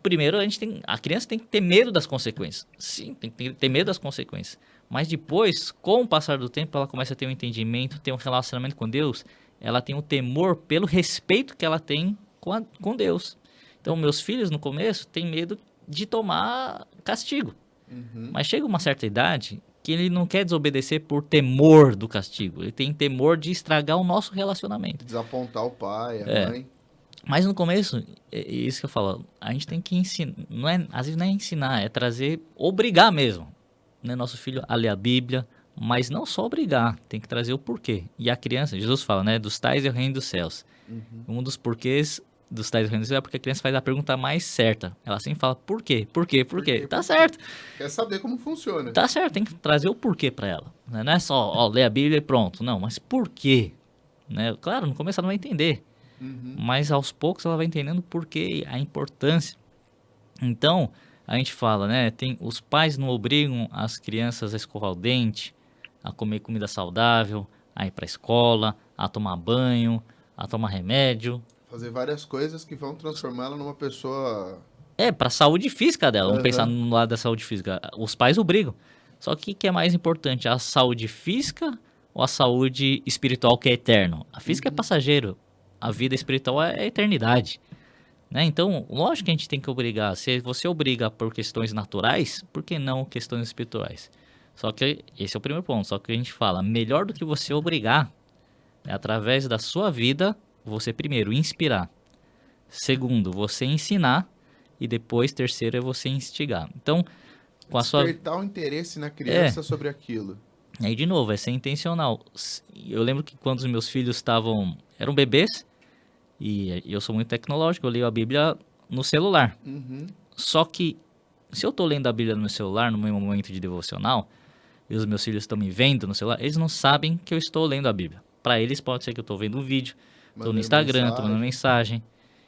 Primeiro, a criança tem que ter medo das consequências. Sim, tem que ter medo das consequências. Mas depois, com o passar do tempo, ela começa a ter um entendimento, ter um relacionamento com Deus. Ela tem um temor pelo respeito que ela tem com Deus. Então, meus filhos, no começo, têm medo de tomar castigo. Mas chega uma certa idade que ele não quer desobedecer por temor do castigo. Ele tem temor de estragar o nosso relacionamento. Desapontar o pai, a mãe. Mas no começo, é isso que eu falo, a gente tem que ensinar, às vezes não é ensinar, é obrigar mesmo, né, nosso filho a ler a Bíblia, mas não só obrigar, tem que trazer o porquê. E a criança, Jesus fala, né, dos tais é o reino dos céus. Um dos porquês dos tais do reino dos céus é porque a criança faz a pergunta mais certa. Ela sempre fala, por quê? Por quê? Por quê? Tá certo. Quer saber como funciona. Tá certo, tem que trazer o porquê para ela. Né? Não é só, ler a Bíblia e pronto. Não, mas por quê? Né? Claro, no começo ela não vai entender. Mas aos poucos ela vai entendendo por que a importância. Então, a gente fala, né? Os pais não obrigam as crianças a escovar o dente, a comer comida saudável, a ir para a escola, a tomar banho, a tomar remédio. Fazer várias coisas que vão transformá-la numa pessoa... para a saúde física dela. Vamos pensar no lado da saúde física. Os pais obrigam. Só que o que é mais importante? A saúde física ou a saúde espiritual, que é eterno? A física é passageiro. A vida espiritual é a eternidade. Né? Então, lógico que a gente tem que obrigar. Se você obriga por questões naturais, por que não questões espirituais? Só que esse é o primeiro ponto. Só que a gente fala, melhor do que você obrigar, é através da sua vida, você primeiro inspirar. Segundo, você ensinar. E depois, terceiro, é você instigar. Então, com a sua... Despertar o interesse na criança sobre aquilo. Aí, de novo, é ser intencional. Eu lembro que quando os meus filhos eram bebês, e eu sou muito tecnológico, eu leio a Bíblia no celular. Só que, se eu estou lendo a Bíblia no meu celular, no meu momento de devocional, e os meus filhos estão me vendo no celular, eles não sabem que eu estou lendo a Bíblia. Para eles pode ser que eu estou vendo um vídeo, estou no Instagram, estou mandando mensagem.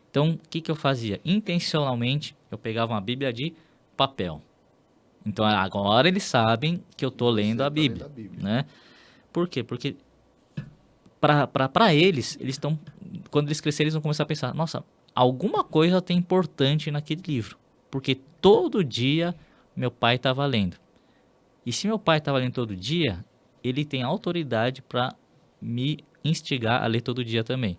Então, o que eu fazia? Intencionalmente, eu pegava uma Bíblia de papel. Então, agora eles sabem que eu estou lendo a Bíblia, né? Por quê? Porque para eles estão, quando eles crescerem, eles vão começar a pensar, nossa, alguma coisa tem importante naquele livro, porque todo dia meu pai estava lendo. E se meu pai estava lendo todo dia, ele tem autoridade para me instigar a ler todo dia também.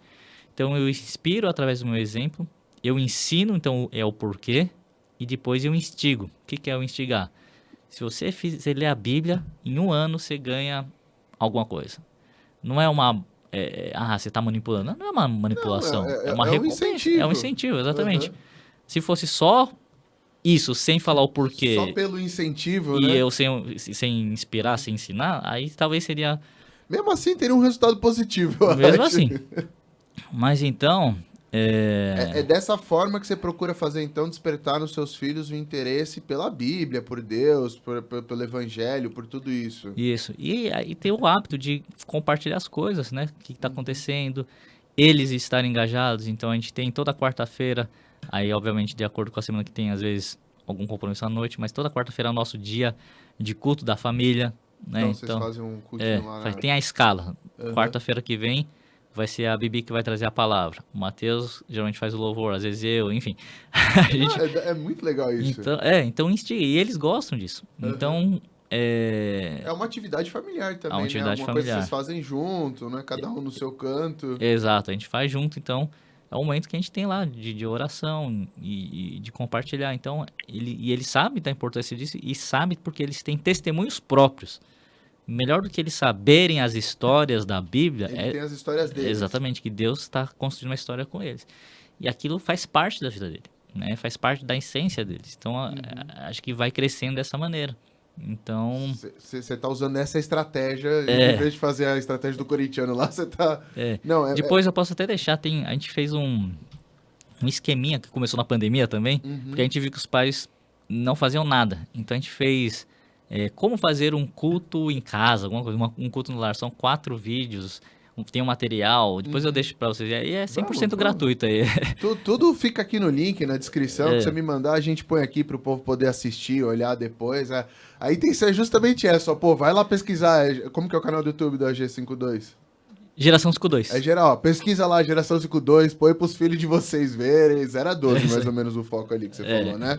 Então eu inspiro através do meu exemplo, eu ensino, então é o porquê, e depois eu instigo. O que é o instigar? Se você ler a Bíblia, em um ano você ganha alguma coisa. Não é uma... você está manipulando. Não é uma manipulação. Não, é uma um recompensa. incentivo. É um incentivo, exatamente. Uhum. Se fosse só isso, sem falar o porquê... Só pelo incentivo, e né? eu sem inspirar, sem ensinar, aí talvez seria... Mesmo assim, teria um resultado positivo, eu Mesmo acho. assim. Mas então... É dessa forma que você procura fazer, então, despertar nos seus filhos o interesse pela Bíblia, por Deus, pelo Evangelho, por tudo isso. Isso. E aí ter o hábito de compartilhar as coisas, né? O que está acontecendo, eles estarem engajados. Então a gente tem toda quarta-feira, aí obviamente de acordo com a semana que tem, às vezes, algum compromisso à noite, mas toda quarta-feira é o nosso dia de culto da família, né? Então, vocês fazem um cultinho lá na... tem a escala. Uhum. Quarta-feira que vem vai ser a Bibi que vai trazer a palavra. O Matheus geralmente faz o louvor, às vezes eu, enfim. A gente... É muito legal isso. Então instiga. E eles gostam disso. Uhum. Então... É uma atividade familiar também, uma atividade né? familiar. Coisa que vocês fazem junto, né? Cada um no seu canto. Exato, a gente faz junto, então é o momento que a gente tem lá de oração e de compartilhar. Então, ele sabe da importância disso e sabe porque eles têm testemunhos próprios. Melhor do que eles saberem as histórias da Bíblia... Ele tem as histórias deles. Exatamente, que Deus está construindo uma história com eles. E aquilo faz parte da vida dele, né? Faz parte da essência deles. Então, acho que vai crescendo dessa maneira. Então... Você tá usando essa estratégia, em vez de fazer a estratégia do corintiano lá, você tá... Não, Depois eu posso até deixar, a gente fez um esqueminha que começou na pandemia também, porque a gente viu que os pais não faziam nada. Então a gente fez como fazer um culto em casa, alguma coisa, um culto no lar. São 4 vídeos, tem um material, depois eu deixo para vocês. E é 100% gratuito aí. Tudo fica aqui no link, na descrição, que você me mandar, a gente põe aqui pro povo poder assistir, olhar depois. A intenção é justamente essa, vai lá pesquisar, como que é o canal do YouTube da G52? Geração 52. É geral, pesquisa lá, Geração 52, põe pros filhos de vocês verem, 0 a 12 mais ou menos o foco ali que você falou, né?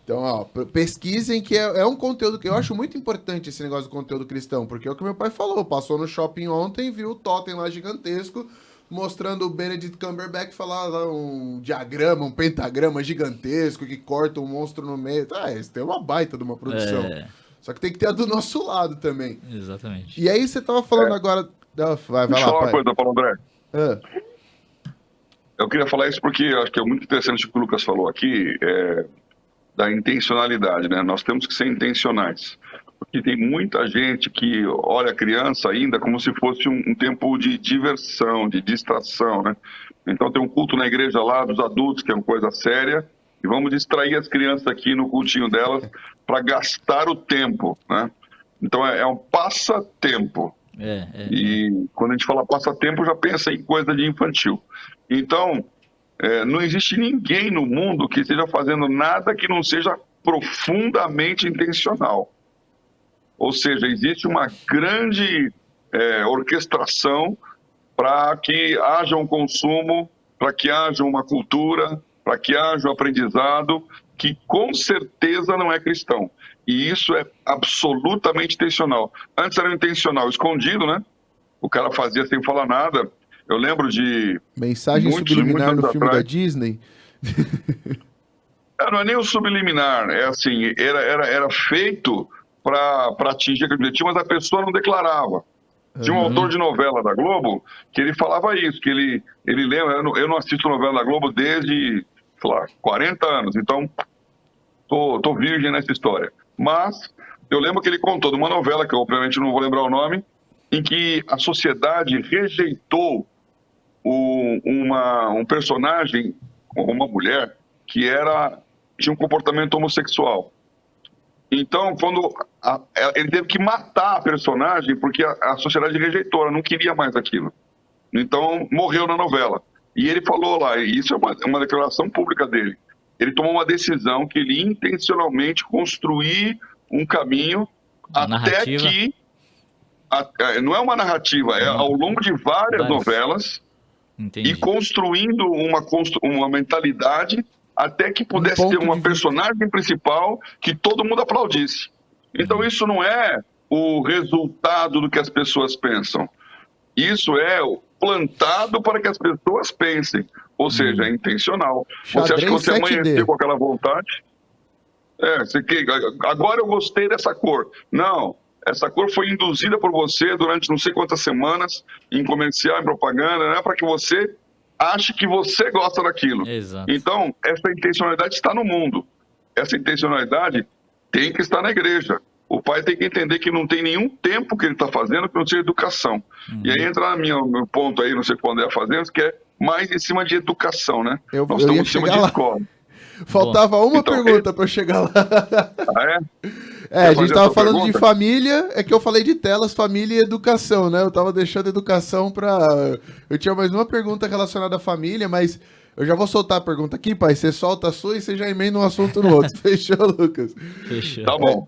Então, pesquisem, que é um conteúdo que eu acho muito importante, esse negócio do conteúdo cristão, porque é o que meu pai falou, passou no shopping ontem, viu o totem lá gigantesco, mostrando o Benedict Cumberbatch falar lá um diagrama, um pentagrama gigantesco que corta um monstro no meio. Isso tem uma baita de uma produção. Só que tem que ter a do nosso lado também. Exatamente. E aí você tava falando agora... Vai Deixa eu lá, falar pai. uma coisa, Paulo André. Eu queria falar isso porque eu acho que é muito interessante o que o Lucas falou aqui, da intencionalidade, né? Nós temos que ser intencionais. Porque tem muita gente que olha a criança ainda como se fosse um tempo de diversão, de distração, né? Então tem um culto na igreja lá dos adultos, que é uma coisa séria, e vamos distrair as crianças aqui no cultinho delas para gastar o tempo, né? Então é um passatempo. E quando a gente fala passatempo, já pensa em coisa de infantil. Então, não existe ninguém no mundo que esteja fazendo nada que não seja profundamente intencional. Ou seja, existe uma grande orquestração para que haja um consumo, para que haja uma cultura, para que haja um aprendizado que com certeza não é cristão. E isso é absolutamente intencional. Antes era intencional, escondido, né? O cara fazia sem falar nada. Eu lembro de... Mensagem subliminar no filme da Disney? Não é nem o subliminar, é assim, era feito para atingir aquele objetivo, mas a pessoa não declarava. Tinha um autor de novela da Globo que ele falava isso, que ele lembra, eu não assisto novela da Globo desde, sei lá, 40 anos, então tô virgem nessa história. Mas eu lembro que ele contou de uma novela, que eu obviamente não vou lembrar o nome, em que a sociedade rejeitou um personagem, uma mulher, que tinha um comportamento homossexual. Então, ele teve que matar a personagem porque a sociedade rejeitou, ela não queria mais aquilo. Então, morreu na novela. E ele falou lá, e isso é uma declaração pública dele, ele tomou uma decisão que ele intencionalmente construir um caminho não é uma narrativa, é ao longo de várias novelas, Entendi. e construindo uma mentalidade até que pudesse ter uma personagem principal que todo mundo aplaudisse. Então isso não é o resultado do que as pessoas pensam. Isso é plantado para que as pessoas pensem. Ou seja, é intencional. Você acha que você amanheceu com aquela vontade? Agora eu gostei dessa cor. Não, essa cor foi induzida por você durante não sei quantas semanas, em comercial, em propaganda, né, para que você ache que você gosta daquilo. Exato. Então, essa intencionalidade está no mundo. Essa intencionalidade tem que estar na igreja. O pai tem que entender que não tem nenhum tempo que ele está fazendo que não seja educação. E aí entra no meu ponto aí, não sei quando é fazendo, que é mais em cima de educação, né? Nós estamos em cima de escola. Faltava uma pergunta para eu chegar lá. A gente estava falando de família, é que eu falei de telas, família e educação, né? Eu estava deixando educação para... Eu tinha mais uma pergunta relacionada à família, mas eu já vou soltar a pergunta aqui, pai. Você solta a sua e você já emenda um assunto no outro. Fechou, Lucas? Fechou. Tá bom.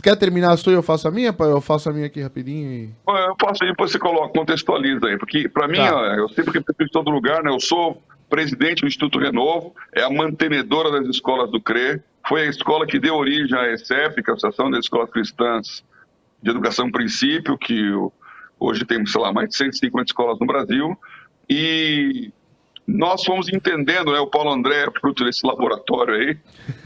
Quer terminar a sua e eu faço a minha, pai? Eu faço a minha aqui rapidinho e... Eu posso, depois você contextualiza aí, porque para mim, eu sempre repito em todo lugar, né? Eu sou presidente do Instituto Renovo, é a mantenedora das escolas do CRE, foi a escola que deu origem à ESEP, que é a Associação das Escolas Cristãs de Educação Princípio, que hoje tem, sei lá, mais de 150 escolas no Brasil, e nós fomos entendendo, né, o Paulo André, fruto desse laboratório aí,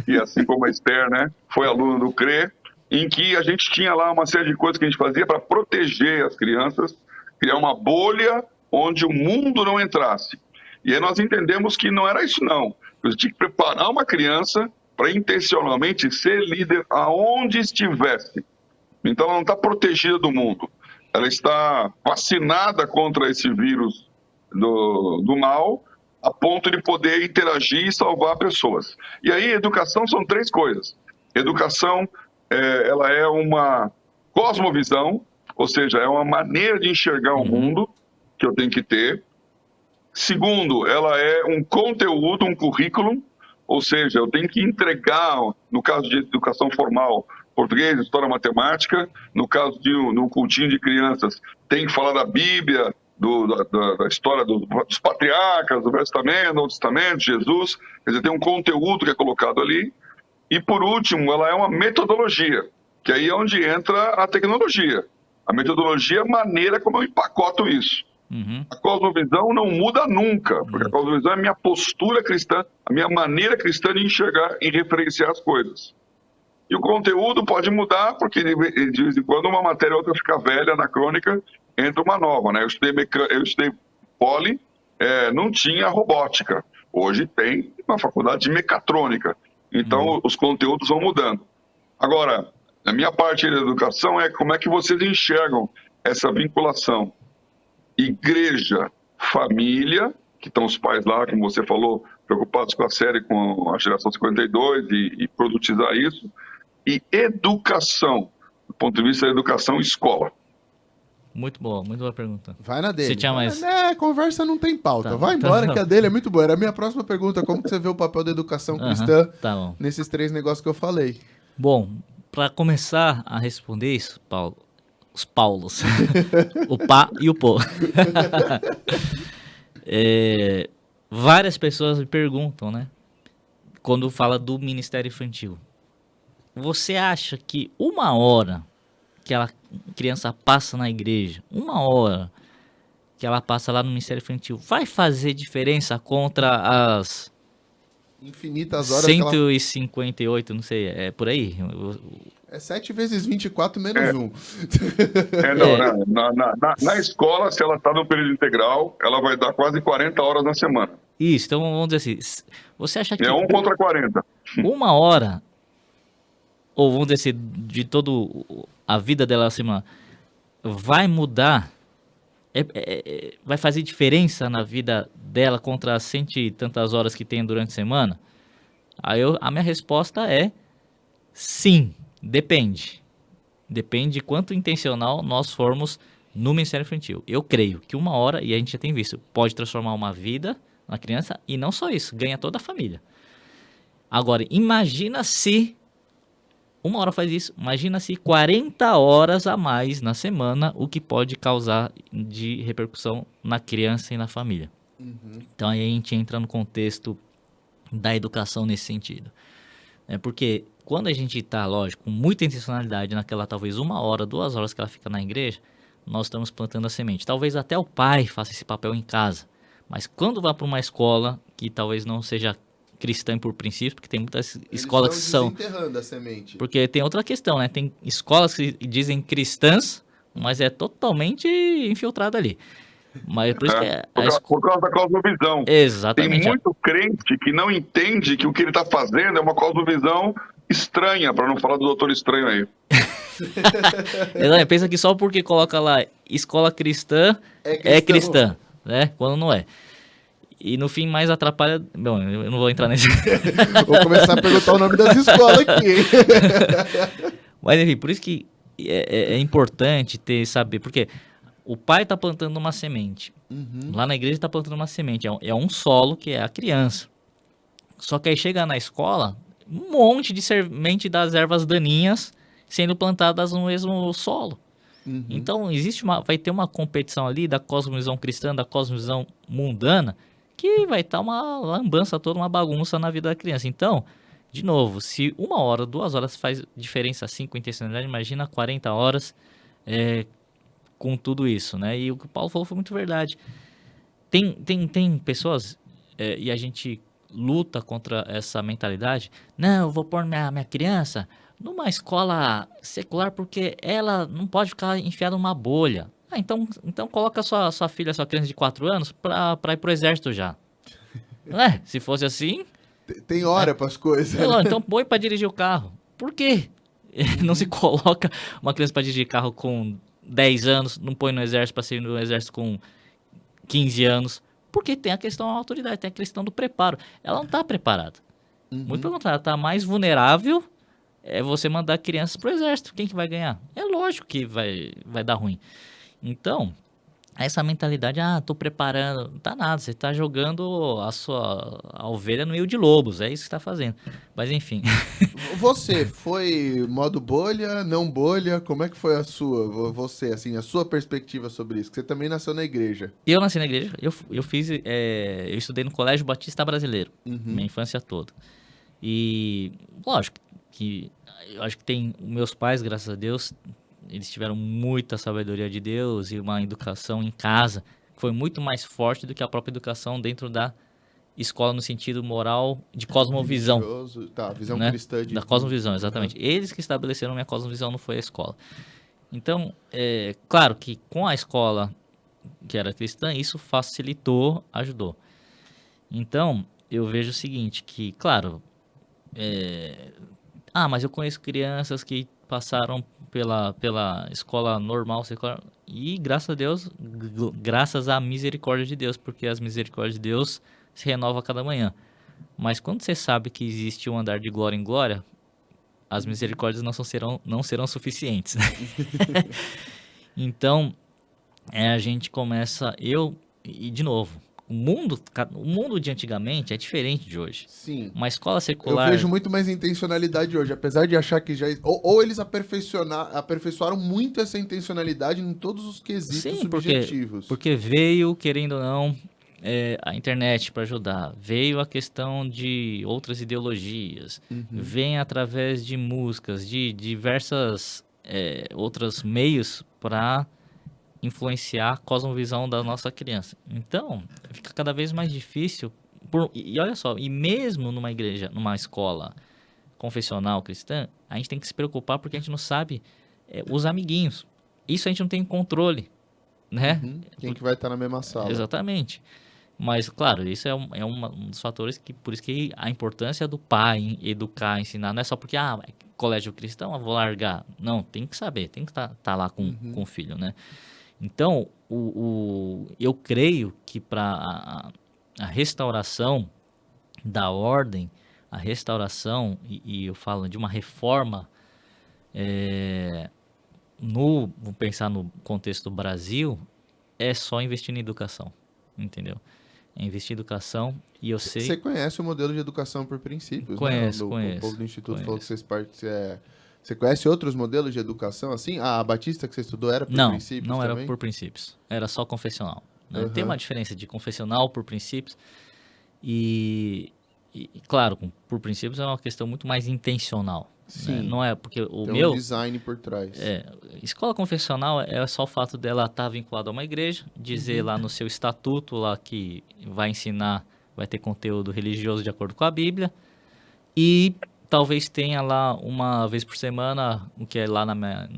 e assim como a Esther, né, foi aluno do CRE, em que a gente tinha lá uma série de coisas que a gente fazia para proteger as crianças, criar uma bolha onde o mundo não entrasse. E aí nós entendemos que não era isso não. Você tinha que preparar uma criança para intencionalmente ser líder aonde estivesse. Então ela não está protegida do mundo. Ela está vacinada contra esse vírus do mal, a ponto de poder interagir e salvar pessoas. E aí educação são 3 coisas. Educação, ela é uma cosmovisão, ou seja, é uma maneira de enxergar o mundo que eu tenho que ter. Segundo, ela é um conteúdo, um currículo, ou seja, eu tenho que entregar, no caso de educação formal, português, história, matemática. No caso de no cultinho de crianças, tem que falar da Bíblia, da história dos patriarcas, do Velho Testamento, do Novo Testamento, Jesus. Quer dizer, tem um conteúdo que é colocado ali. E, por último, ela é uma metodologia, que aí é onde entra a tecnologia. A metodologia é a maneira como eu empacoto isso. A cosmovisão não muda nunca, porque a cosmovisão é a minha postura cristã, a minha maneira cristã de enxergar e referenciar as coisas. E o conteúdo pode mudar, porque de vez em quando uma matéria ou outra fica velha, anacrônica, entra uma nova, né? Eu estudei poli, não tinha robótica. Hoje tem uma faculdade de mecatrônica. Então, os conteúdos vão mudando. Agora, a minha parte da educação é como é que vocês enxergam essa vinculação igreja, família, que estão os pais lá, como você falou, preocupados com a série, com a geração 52 e produtizar isso, e educação, do ponto de vista da educação, escola. Muito boa pergunta. Vai na dele. Você tinha mais? Conversa não tem pauta. Vai embora que a dele é muito boa. Era a minha próxima pergunta, como que você vê o papel da educação cristã nesses 3 negócios que eu falei? Bom, para começar a responder isso, Paulo, os Paulos, o pá e o pô. Várias pessoas me perguntam, né? Quando fala do Ministério Infantil. Você acha que 1 hora que a criança passa na igreja, 1 hora que ela passa lá no Ministério Infantil, vai fazer diferença contra as infinitas horas 158, não sei, é por aí? É 7 vezes 24 menos 1. Na escola, se ela está no período integral, ela vai dar quase 40 horas na semana. Isso, então vamos dizer assim, você acha que... É 1 contra 40. 1 hora, ou vamos dizer assim, de toda a vida dela acima, vai mudar, vai fazer diferença na vida dela contra as 100 e tantas horas que tem durante a semana? Aí a minha resposta é sim. Depende de quanto intencional nós formos no Ministério Infantil. Eu creio que 1 hora, e a gente já tem visto, pode transformar uma vida na criança, e não só isso, ganha toda a família. Agora, imagina se uma hora faz isso, imagina se 40 horas a mais na semana, o que pode causar de repercussão na criança e na família. Então aí a gente entra no contexto da educação nesse sentido. Porque quando a gente está, lógico, com muita intencionalidade naquela talvez 1 hora, 2 horas que ela fica na igreja, nós estamos plantando a semente. Talvez até o pai faça esse papel em casa, mas quando vai para uma escola que talvez não seja cristã por princípio, porque tem muitas escolas que são... desenterrando a semente. Porque tem outra questão, né? Tem escolas que dizem cristãs, mas é totalmente infiltrado ali. Mas por isso que por causa da cosmovisão. Exatamente. Tem muito crente que não entende que o que ele está fazendo é uma cosmovisão estranha, para não falar do doutor estranho aí. Pensa que só porque coloca lá escola cristã é cristã, né? Quando não é. E no fim mais atrapalha... Bom, eu não vou entrar nesse... Vou começar a perguntar o nome das escolas aqui, hein? Mas enfim, por isso que é importante saber, porque o pai está plantando uma semente. Lá na igreja está plantando uma semente. É um solo que é a criança. Só que aí chega na escola, um monte de semente das ervas daninhas sendo plantadas no mesmo solo. Então vai ter uma competição ali da cosmovisão cristã, da cosmovisão mundana, que vai estar uma lambança toda, uma bagunça na vida da criança. Então, de novo, se 1 hora, 2 horas faz diferença assim com intencionalidade, imagina 40 horas com tudo isso, né? E o que o Paulo falou foi muito verdade. Tem pessoas, e a gente luta contra essa mentalidade, não, eu vou pôr minha criança numa escola secular porque ela não pode ficar enfiada numa bolha. Então coloca sua filha, sua criança de 4 anos para ir pro exército já. Se fosse assim... Tem hora para as coisas. Então põe para dirigir o carro. Por quê? Não se coloca uma criança para dirigir carro com 10 anos, não põe no exército para ser no exército com 15 anos. Porque tem a questão da autoridade, tem a questão do preparo. Ela não está preparada. Muito pelo contrário, ela está mais vulnerável. É você mandar crianças pro exército. Quem que vai ganhar? É lógico que vai dar ruim. Então, essa mentalidade, tô preparando, não tá nada, você tá jogando a ovelha no meio de lobos, é isso que você tá fazendo. Mas enfim. Você foi modo bolha, não bolha? Como é que foi a sua perspectiva sobre isso? Que você também nasceu na igreja. Eu nasci na igreja, eu estudei no Colégio Batista Brasileiro, minha infância toda. E, lógico, que eu acho que meus pais, graças a Deus, eles tiveram muita sabedoria de Deus e uma educação em casa que foi muito mais forte do que a própria educação dentro da escola no sentido moral de cosmovisão. Visão né? cristã. Da cosmovisão, exatamente. Eles que estabeleceram minha cosmovisão, não foi a escola. Então, claro que com a escola que era cristã, isso facilitou, ajudou. Então, eu vejo o seguinte, que, claro, mas eu conheço crianças que passaram pela escola normal, secular, e graças a Deus, graças à misericórdia de Deus, porque as misericórdias de Deus se renovam a cada manhã. Mas quando você sabe que existe um andar de glória em glória, as misericórdias não serão suficientes. Né? Então, a gente começa, e de novo, o mundo de antigamente é diferente de hoje. Sim. Uma escola secular... Eu vejo muito mais intencionalidade hoje, apesar de achar que já... Ou eles aperfeiçoaram muito essa intencionalidade em todos os quesitos subjetivos. Porque veio, querendo ou não, a internet para ajudar. Veio a questão de outras ideologias. Vem através de músicas, de diversas outros meios para influenciar a cosmovisão da nossa criança. Então, fica cada vez mais difícil. E olha só, e mesmo numa igreja, numa escola confessional cristã, a gente tem que se preocupar porque a gente não sabe os amiguinhos. Isso a gente não tem controle, né? Quem que vai estar na mesma sala. Exatamente. Mas, claro, isso é um dos fatores por isso que a importância do pai em educar, ensinar, não é só porque, colégio cristão, eu vou largar. Não, tem que saber, tem que estar lá com o filho, né? Então, eu creio que para a restauração da ordem, a restauração, e eu falo de uma reforma, vamos pensar no contexto do Brasil, é só investir em educação, entendeu? É investir em educação, e eu sei... Você conhece o modelo de educação por princípios, conheço, né? Conheço. O povo do Instituto falou que Você conhece outros modelos de educação assim? A Batista que você estudou era por princípios Não também? era por princípios. Era só confessional. Né? Uhum. Tem uma diferença de confessional por princípios claro, por princípios é uma questão muito mais intencional. Sim. Né? Não é porque o Tem meu... um design por trás. Escola confessional é só o fato dela estar vinculada a uma igreja, dizer lá no seu estatuto lá que vai ensinar, vai ter conteúdo religioso de acordo com a Bíblia, e talvez tenha lá uma vez por semana, o que é lá na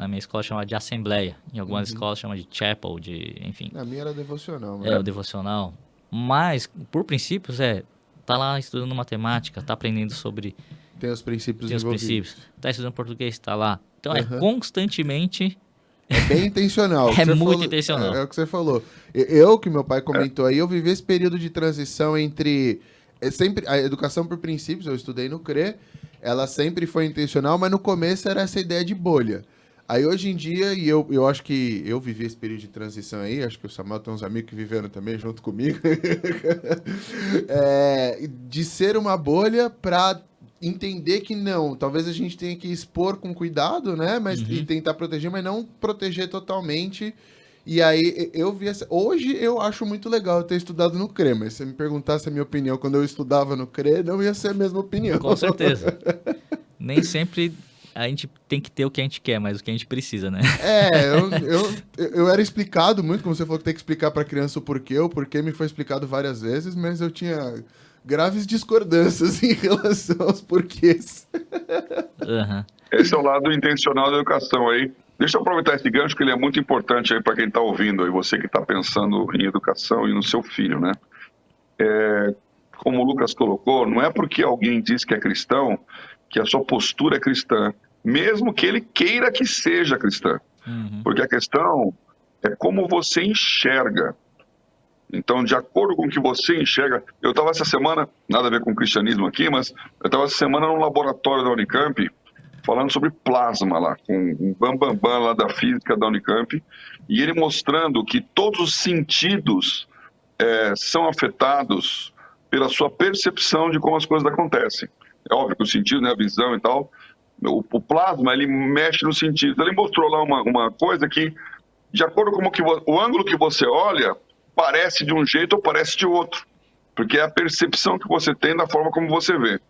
minha escola chama de assembleia, em algumas escolas chama de chapel, enfim. Na minha era devocional. Né? O devocional. Mas, por princípios, tá lá estudando matemática, tá aprendendo sobre... Tem os princípios Tem os envolvidos. princípios. Tá estudando português, tá lá. Então, constantemente... É bem intencional. É muito intencional. É o que você falou. Eu, que meu pai comentou aí, eu vivi esse período de transição entre... sempre a educação por princípios, eu estudei no CRE, ela sempre foi intencional, mas no começo era essa ideia de bolha. Aí hoje em dia, e eu acho que eu vivi esse período de transição aí, acho que o Samuel tem uns amigos que viveram também junto comigo, de ser uma bolha para entender que não, talvez a gente tenha que expor com cuidado, né, mas e tentar proteger, mas não proteger totalmente. E aí eu vi hoje eu acho muito legal eu ter estudado no CRE, mas se você me perguntasse a minha opinião quando eu estudava no CRE, não ia ser a mesma opinião. Com certeza. Nem sempre a gente tem que ter o que a gente quer, mas o que a gente precisa, né? Eu era explicado muito, como você falou que tem que explicar para criança o porquê me foi explicado várias vezes, mas eu tinha graves discordâncias em relação aos porquês. Esse é o lado intencional da educação aí. Deixa eu aproveitar esse gancho, que ele é muito importante aí para quem está ouvindo, aí, você que está pensando em educação e no seu filho, né? Como o Lucas colocou, não é porque alguém diz que é cristão que a sua postura é cristã, mesmo que ele queira que seja cristã. Porque a questão é como você enxerga. Então, de acordo com o que você enxerga... Eu estava essa semana, nada a ver com o cristianismo aqui, mas eu estava essa semana num laboratório da Unicamp, falando sobre plasma lá, com um bambambam lá da física da Unicamp, e ele mostrando que todos os sentidos são afetados pela sua percepção de como as coisas acontecem. É óbvio que o sentido, né, a visão e tal, o plasma, ele mexe no sentido. Ele mostrou lá uma coisa que, de acordo com o ângulo que você olha, parece de um jeito ou parece de outro, porque é a percepção que você tem da forma como você vê.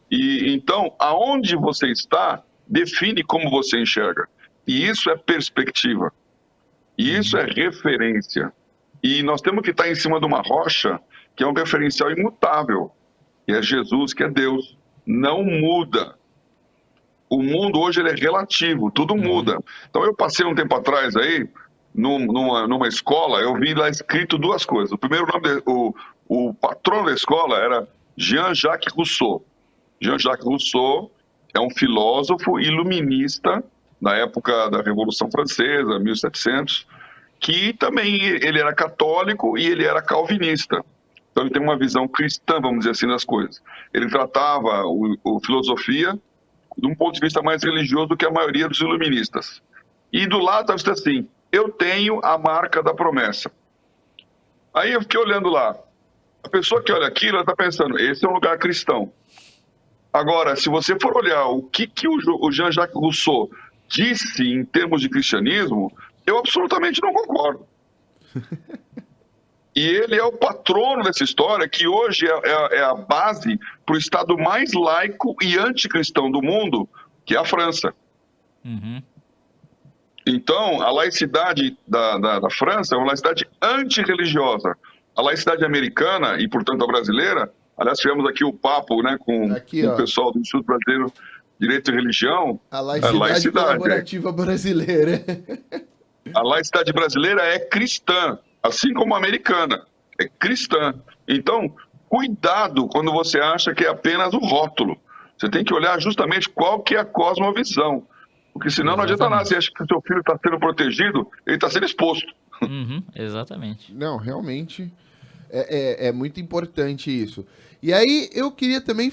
E então, aonde você está, define como você enxerga. E isso é perspectiva. E isso é referência. E nós temos que estar em cima de uma rocha que é um referencial imutável. Que é Jesus, que é Deus. Não muda. O mundo hoje ele é relativo, tudo muda. Então eu passei um tempo atrás aí, numa escola, eu vi lá escrito duas coisas. O primeiro nome, o patrono da escola era Jean-Jacques Rousseau. Jean-Jacques Rousseau é um filósofo iluminista da época da Revolução Francesa, 1700, que também ele era católico e ele era calvinista. Então ele tem uma visão cristã, vamos dizer assim, das coisas. Ele tratava a filosofia de um ponto de vista mais religioso do que a maioria dos iluministas. E do lado estava escrito assim: eu tenho a marca da promessa. Aí eu fiquei olhando lá. A pessoa que olha aquilo, ela está pensando, esse é um lugar cristão. Agora, se você for olhar o que o Jean-Jacques Rousseau disse em termos de cristianismo, eu absolutamente não concordo. E ele é o patrono dessa história, que hoje é a base para o estado mais laico e anticristão do mundo, que é a França. Então, a laicidade da França é uma laicidade antirreligiosa. A laicidade americana, e portanto a brasileira, aliás, tivemos aqui o papo, né, com o pessoal do Instituto Brasileiro de Direito e Religião. A laicidade colaborativa brasileira. A laicidade brasileira é cristã, assim como a americana. É cristã. Então, cuidado quando você acha que é apenas o rótulo. Você tem que olhar justamente qual que é a cosmovisão. Porque senão não adianta nada. Você acha que o seu filho está sendo protegido, ele está sendo exposto. Exatamente. Não, realmente é muito importante isso. E aí eu queria também,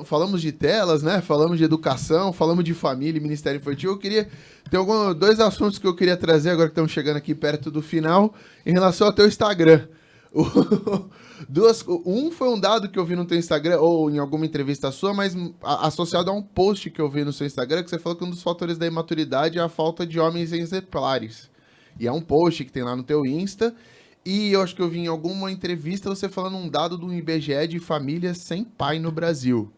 falamos de telas, né? Falamos de educação, falamos de família e Ministério Infantil. Eu queria, tem dois assuntos que eu queria trazer agora que estamos chegando aqui perto do final, em relação ao teu Instagram. Um foi um dado que eu vi no teu Instagram, ou em alguma entrevista sua, mas associado a um post que eu vi no seu Instagram, que você falou que um dos fatores da imaturidade é a falta de homens exemplares. E é um post que tem lá no teu Insta. E eu acho que eu vi em alguma entrevista você falando um dado do IBGE de famílias sem pai no Brasil.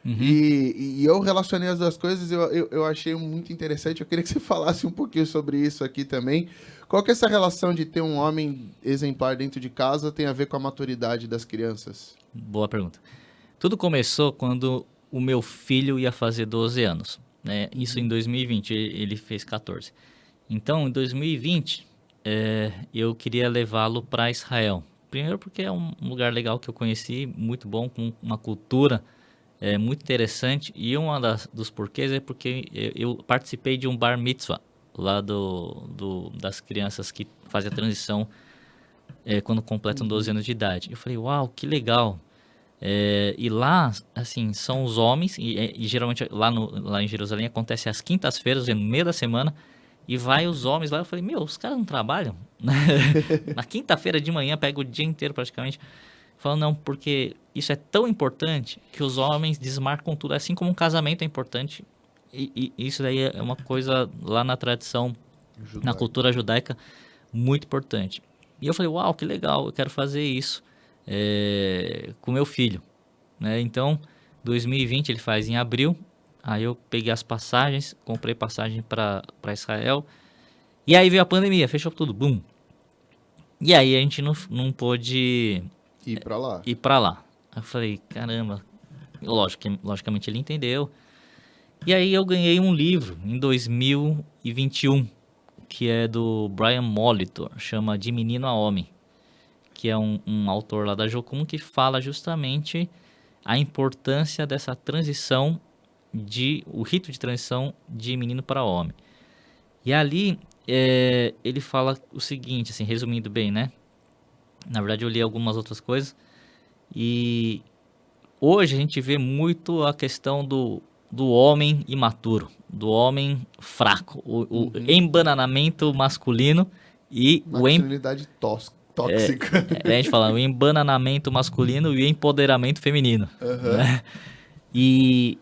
E eu relacionei as duas coisas, eu achei muito interessante. Eu queria que você falasse um pouquinho sobre isso aqui também. Qual que é essa relação de ter um homem exemplar dentro de casa tem a ver com a maturidade das crianças? Boa pergunta. Tudo começou quando o meu filho ia fazer 12 anos, né? Isso em 2020, ele fez 14. Então, em 2020, eu queria levá-lo para Israel. Primeiro porque é um lugar legal que eu conheci, muito bom, com uma cultura muito interessante. E dos porquês é porque eu participei de um bar mitzvah, lá das crianças que fazem a transição quando completam 12 anos de idade. Eu falei, uau, que legal. E lá, assim, são os homens, e geralmente lá em Jerusalém acontece às quintas-feiras, no meio da semana, e vai os homens lá. Eu falei, meu, os caras não trabalham? Na quinta-feira de manhã, pega o dia inteiro praticamente. Falando, não, porque isso é tão importante que os homens desmarcam tudo, assim como um casamento é importante. E isso daí é uma coisa lá na tradição, na cultura judaica, muito importante. E eu falei, uau, que legal, eu quero fazer isso com meu filho, né? Então, 2020 ele faz em abril, aí eu peguei as passagens, comprei passagem para Israel, e aí veio a pandemia, fechou tudo, bum. E aí a gente não pôde Ir pra lá. ir para lá. Aí eu falei, caramba, logicamente ele entendeu. E aí eu ganhei um livro em 2021, que é do Brian Molitor, chama De Menino a Homem, que é um autor lá da Jocum que fala justamente a importância dessa transição, o rito de transição de menino para homem. E ali ele fala o seguinte, assim, resumindo bem, né? Na verdade eu li algumas outras coisas e hoje a gente vê muito a questão do homem imaturo, do homem fraco, o embananamento masculino e masculinidade tóxica. a gente fala o embananamento masculino e o empoderamento feminino. Né? E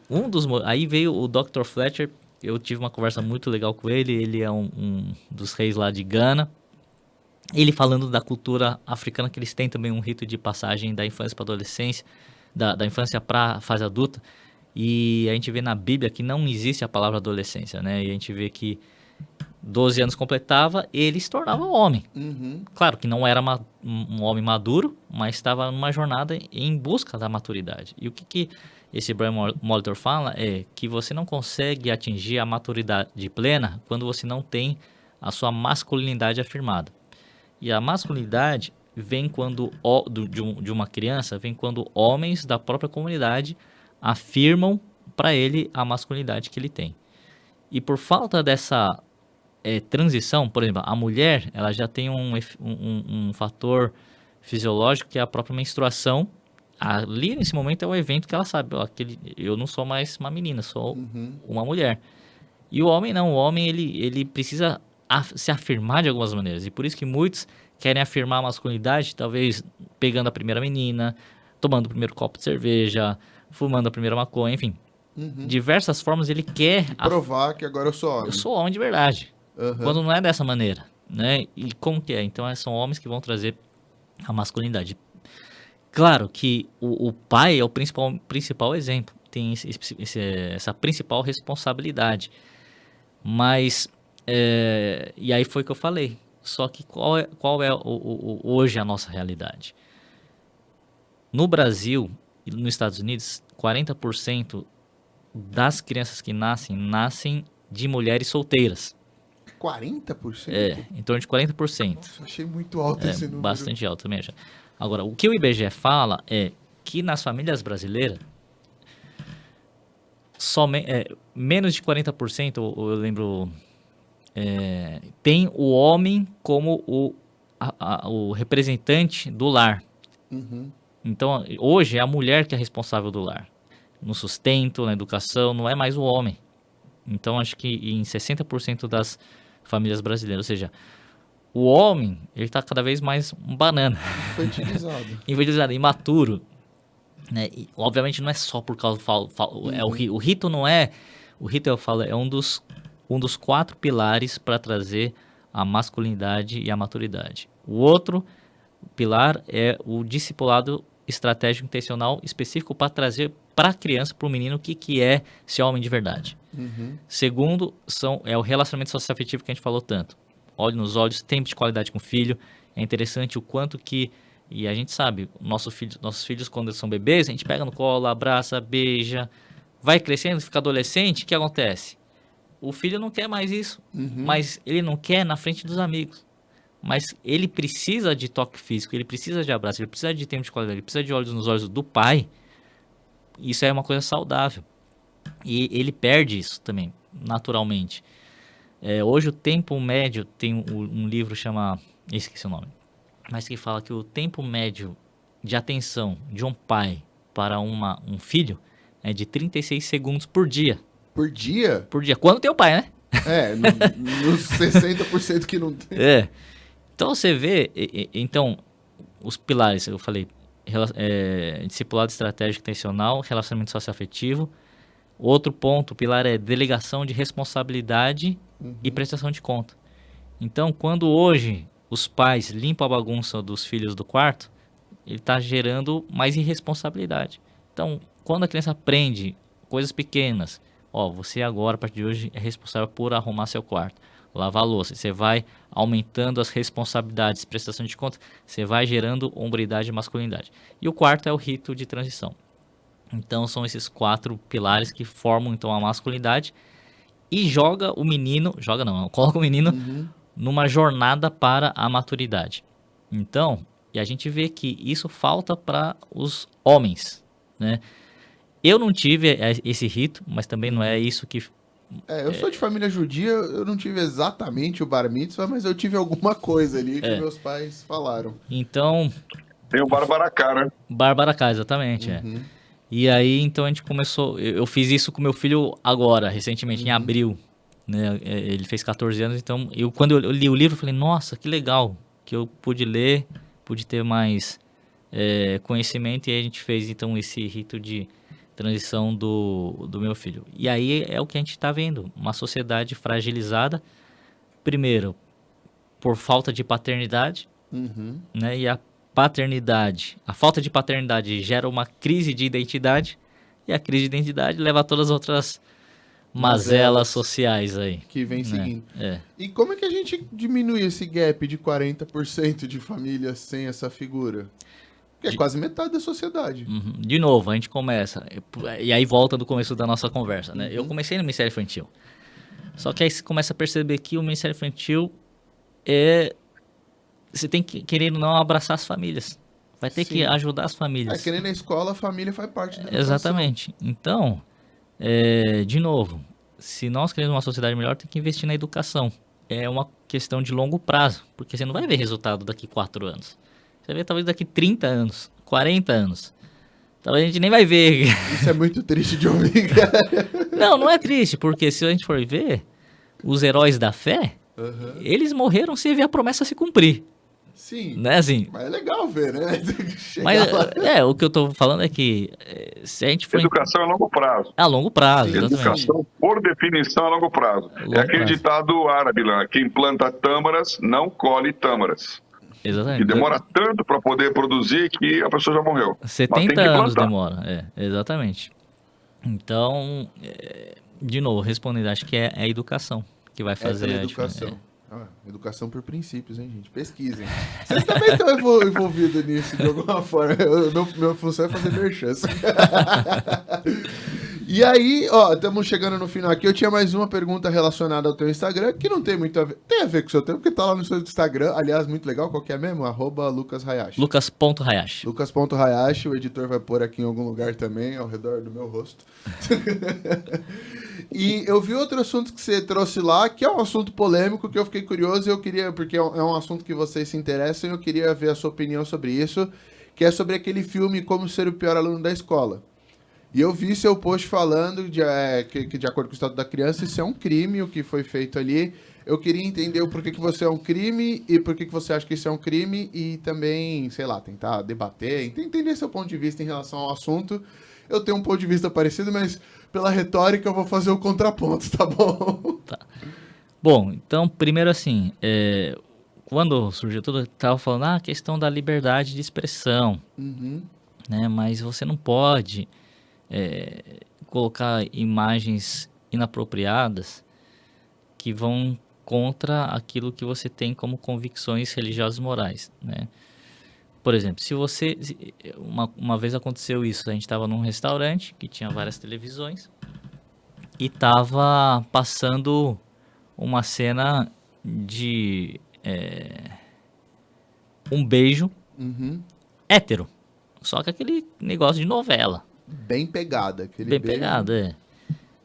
aí veio o Dr. Fletcher, eu tive uma conversa muito legal com ele é um dos reis lá de Gana. Ele falando da cultura africana, que eles têm também um rito de passagem da infância para a adolescência, da infância para a fase adulta. E a gente vê na Bíblia que não existe a palavra adolescência, né? E a gente vê que 12 anos completava, ele se tornava homem. Claro que não era um homem maduro, mas estava numa jornada em busca da maturidade. E o que esse Brian Molitor fala é que você não consegue atingir a maturidade plena quando você não tem a sua masculinidade afirmada. E a masculinidade vem quando de uma criança, vem quando homens da própria comunidade afirmam para ele a masculinidade que ele tem. E por falta dessa transição, por exemplo, a mulher ela já tem um fator fisiológico que é a própria menstruação. Ali nesse momento é o evento que ela sabe, ó, eu não sou mais uma menina, sou uma mulher. E o homem não, o homem ele precisa se afirmar de algumas maneiras. E por isso que muitos querem afirmar a masculinidade, talvez pegando a primeira menina, tomando o primeiro copo de cerveja, fumando a primeira maconha, enfim. Diversas formas ele quer provar que agora eu sou homem. Eu sou homem de verdade. Quando não é dessa maneira, né? E como que é? Então são homens que vão trazer a masculinidade. Claro que o pai é o principal exemplo, tem essa principal responsabilidade. Mas, e aí foi que eu falei, só que qual é hoje a nossa realidade? No Brasil e nos Estados Unidos, 40% das crianças que nascem de mulheres solteiras. 40%? Em torno de 40%. Nossa, achei muito alto esse número. Bastante alto também. Agora, o que o IBGE fala é que nas famílias brasileiras, menos de 40%, eu lembro, tem o homem como o representante do lar. Então, hoje é a mulher que é responsável do lar. No sustento, na educação, não é mais o homem. Então, acho que em 60% das famílias brasileiras, ou seja, O homem, ele tá cada vez mais um banana, Infantilizado. infantilizado, imaturo. Né? E, obviamente não é só por causa o rito não é, o rito eu falo é um dos 4 pilares para trazer a masculinidade e a maturidade. O outro pilar é o discipulado estratégico intencional específico para trazer para a criança, para o menino, o que é ser homem de verdade. Segundo é o relacionamento socioafetivo que a gente falou tanto. Olho nos olhos, tempo de qualidade com o filho. É interessante o quanto que, e a gente sabe, nossos filhos quando eles são bebês, a gente pega no colo, abraça, beija, vai crescendo, fica adolescente, o que acontece? O filho não quer mais isso, mas ele não quer na frente dos amigos. Mas ele precisa de toque físico, ele precisa de abraço, ele precisa de tempo de qualidade, ele precisa de olhos nos olhos do pai. Isso é uma coisa saudável. E ele perde isso também, naturalmente. Hoje o tempo médio, tem um livro chama, esqueci o nome, mas que fala que o tempo médio de atenção de um pai para um filho é de 36 segundos por dia. Por dia? Por dia. Quando tem o pai, né? Nos 60% que não tem. Então você vê, então, os pilares, eu falei, discipulado estratégico intencional, relacionamento socioafetivo. Outro ponto, o pilar é delegação de responsabilidade e prestação de conta. Então, quando hoje os pais limpam a bagunça dos filhos do quarto, ele está gerando mais irresponsabilidade. Então, quando a criança aprende coisas pequenas, você agora, a partir de hoje, é responsável por arrumar seu quarto, lavar a louça, você vai aumentando as responsabilidades, prestação de conta, você vai gerando hombridade e masculinidade. E o quarto é o rito de transição. Então são esses 4 pilares que formam então a masculinidade e coloca o menino numa jornada para a maturidade. Então, e a gente vê que isso falta para os homens, né? Eu não tive esse rito, mas também não é isso que... eu sou de família judia, eu não tive exatamente o bar mitzvah, mas eu tive alguma coisa ali que meus pais falaram. Então... Tem o Barbaracá, né? Barbaracá, exatamente, E aí, então, a gente começou... Eu fiz isso com meu filho agora, recentemente, em abril. Né? Ele fez 14 anos, então... Quando eu li o livro, eu falei, nossa, que legal que eu pude ler, pude ter mais conhecimento. E aí a gente fez, então, esse rito de transição do meu filho. E aí é o que a gente está vendo. Uma sociedade fragilizada, primeiro, por falta de paternidade, né? E a falta de paternidade gera uma crise de identidade, e a crise de identidade leva a todas as outras mazelas sociais aí. Que vem seguindo. E como é que a gente diminui esse gap de 40% de famílias sem essa figura? Que é quase metade da sociedade. De novo, a gente começa, e aí volta do começo da nossa conversa, né? Eu comecei no Ministério Infantil, só que aí você começa a perceber que o Ministério Infantil você tem que, querendo ou não, abraçar as famílias. Vai ter que ajudar as famílias. Que nem na escola, a família faz parte da educação. Exatamente. Então, de novo, se nós queremos uma sociedade melhor, tem que investir na educação. É uma questão de longo prazo, porque você não vai ver resultado daqui 4 anos. Você vai ver talvez daqui 30 anos, 40 anos. Talvez a gente nem vai ver. Isso é muito triste de ouvir, cara. Não é triste, porque se a gente for ver, os heróis da fé, eles morreram sem ver a promessa se cumprir. Sim, né, assim, mas é legal ver, né? Mas o que eu tô falando é que se a gente for... Educação é a longo prazo. É a longo prazo, exatamente. Educação, por definição, é a longo prazo. É aquele ditado árabe lá, quem planta tâmaras não colhe tâmaras. Exatamente. Que demora tanto para poder produzir que a pessoa já morreu. 70 anos demora, exatamente. Então, de novo, respondendo, acho que é a educação que vai fazer a educação. Educação por princípios, hein, gente? Pesquisem. Vocês também estão envolvidos nisso de alguma forma. Minha função é fazer merchan. E aí, estamos chegando no final aqui. Eu tinha mais uma pergunta relacionada ao teu Instagram, que não tem muito a ver. Tem a ver com o seu tempo, porque tá lá no seu Instagram. Aliás, muito legal. Qual que é mesmo? @LucasHayashi. Lucas.Hayashi. Lucas.Hayashi. O editor vai pôr aqui em algum lugar também, ao redor do meu rosto. E eu vi outro assunto que você trouxe lá, que é um assunto polêmico, que eu fiquei curioso e eu queria, porque é um assunto que vocês se interessam, e eu queria ver a sua opinião sobre isso, que é sobre aquele filme Como Ser o Pior Aluno da Escola. E eu vi seu post falando que de acordo com o Estado da Criança, isso é um crime, o que foi feito ali. Eu queria entender o porquê que você é um crime e por que você acha que isso é um crime e também, sei lá, tentar debater, entender seu ponto de vista em relação ao assunto. Eu tenho um ponto de vista parecido, mas pela retórica eu vou fazer o contraponto, tá bom? Tá. Bom, então, primeiro assim, quando surgiu tudo, eu tava falando, a questão da liberdade de expressão, Uhum, né? Mas você não pode colocar imagens inapropriadas que vão contra aquilo que você tem como convicções religiosas e morais, né? Por exemplo, uma vez aconteceu isso, a gente estava num restaurante que tinha várias televisões e estava passando uma cena de um beijo uhum. hétero, só que aquele negócio de novela, Bem pegada. Aquele bem beijo. pegado,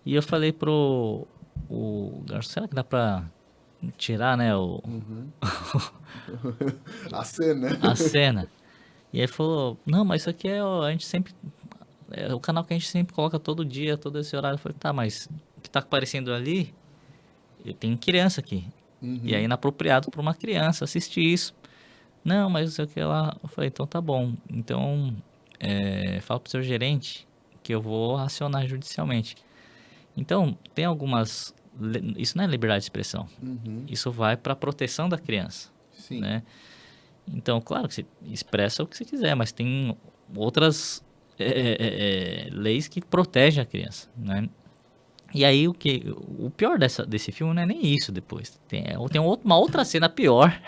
E eu falei pro o garçom, será que dá pra tirar, né, A cena. a cena? E aí falou, não, mas isso aqui a gente sempre, é o canal que a gente sempre coloca todo dia, todo esse horário. Eu falei, tá, mas o que tá aparecendo ali, tem criança aqui. E é inapropriado para uma criança assistir isso. Não, mas não sei o que lá. Eu falei, então tá bom. Então, fala pro seu gerente que eu vou acionar judicialmente. Então, tem algumas... Isso não é liberdade de expressão. Isso vai para a proteção da criança, Sim. né? Então, claro que você expressa o que você quiser, mas tem outras leis que protegem a criança, né? E aí, o pior desse filme não é nem isso depois. Tem uma outra cena pior.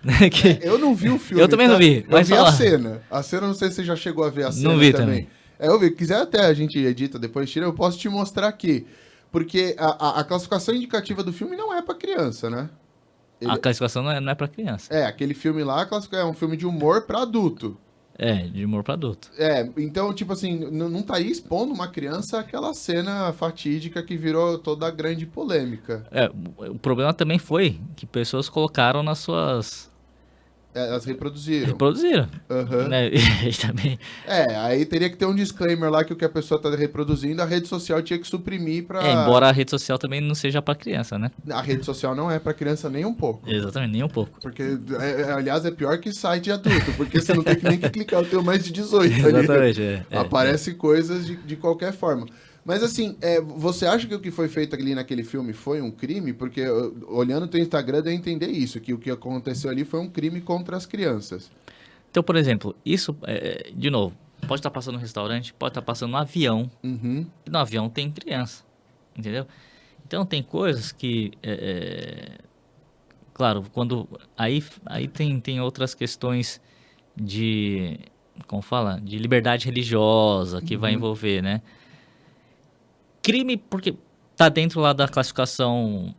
Né, Eu não vi o filme. Eu também não vi, Eu mas vi fala. a cena. A cena, não sei se você já chegou a ver a cena Não vi também. também. Eu vi. Quiser até a gente edita, depois tira, eu posso te mostrar aqui. Porque a classificação indicativa do filme não é pra criança, né? A classificação não é para criança. Aquele filme lá é um filme de humor pra adulto. De humor para adulto. Então, tipo assim, não estaria expondo uma criança àquela cena fatídica que virou toda a grande polêmica. O problema também foi que pessoas colocaram nas suas... Elas reproduziram. Reproduziram. Aham. Né? E também... Aí teria que ter um disclaimer lá que o que a pessoa tá reproduzindo, a rede social tinha que suprimir pra... embora a rede social também não seja para criança, né? A rede social não é pra criança nem um pouco. Exatamente, nem um pouco. Porque, aliás, é pior que site adulto, porque você não tem que nem que clicar, eu tenho mais de 18 ali. Exatamente, Aparece coisas de qualquer forma. Mas assim, você acha que o que foi feito ali naquele filme foi um crime? Porque olhando o teu Instagram, deu a entender isso, que o que aconteceu ali foi um crime contra as crianças. Então, por exemplo, isso, de novo, pode estar passando no restaurante, pode estar passando no avião. Uhum. E no avião tem criança, entendeu? Então, tem coisas que... claro, quando... Aí tem outras questões de... Como fala? De liberdade religiosa que vai envolver, né? Crime, porque tá dentro lá da classificação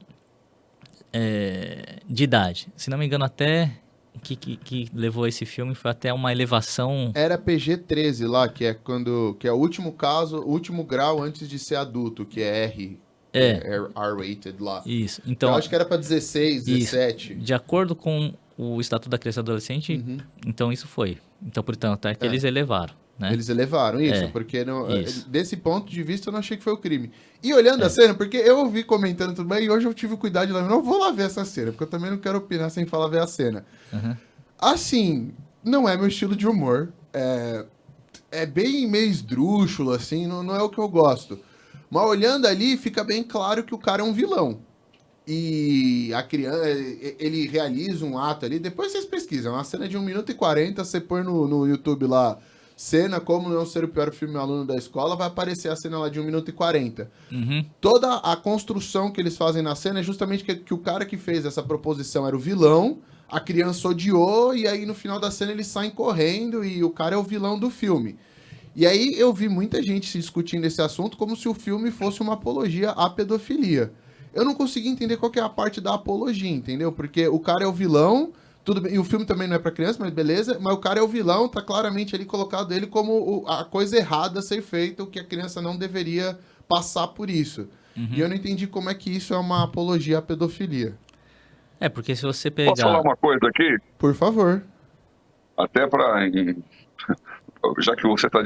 de idade. Se não me engano, até que levou esse filme foi até uma elevação... Era PG-13 lá, que é o último caso, o último grau antes de ser adulto, que é R. R-rated lá. Isso. Então, eu acho que era pra 16, 17. Isso. De acordo com o Estatuto da Criança e Adolescente, então isso foi. Então, portanto, até que eles elevaram. Né? Eles elevaram isso, porque isso. Desse ponto de vista eu não achei que foi o crime. E olhando a cena, porque eu ouvi comentando tudo bem, e hoje eu tive o cuidado de lá, não vou lá ver essa cena, porque eu também não quero opinar sem falar ver a cena. Assim, não é meu estilo de humor, é bem meio esdrúxulo, assim, não é o que eu gosto. Mas olhando ali, fica bem claro que o cara é um vilão. E a criança, ele realiza um ato ali, depois vocês pesquisam, uma cena de 1 minuto e 40, você põe no YouTube lá, cena Como Não Ser o Pior Filme Aluno da Escola, vai aparecer a cena lá de 1 minuto e 40. Toda a construção que eles fazem na cena é justamente que o cara que fez essa proposição era o vilão, a criança odiou, e aí no final da cena eles saem correndo e o cara é o vilão do filme. E aí eu vi muita gente se discutindo esse assunto como se o filme fosse uma apologia à pedofilia. Eu não consegui entender qual que é a parte da apologia, entendeu? Porque o cara é o vilão, tudo bem, e o filme também não é pra criança, mas beleza, mas o cara é o vilão, tá claramente ali colocado ele como a coisa errada a ser feita, o que a criança não deveria passar por isso. E eu não entendi como é que isso é uma apologia à pedofilia. Porque se você pegar... Posso falar uma coisa aqui? Por favor. Até para... Já que você está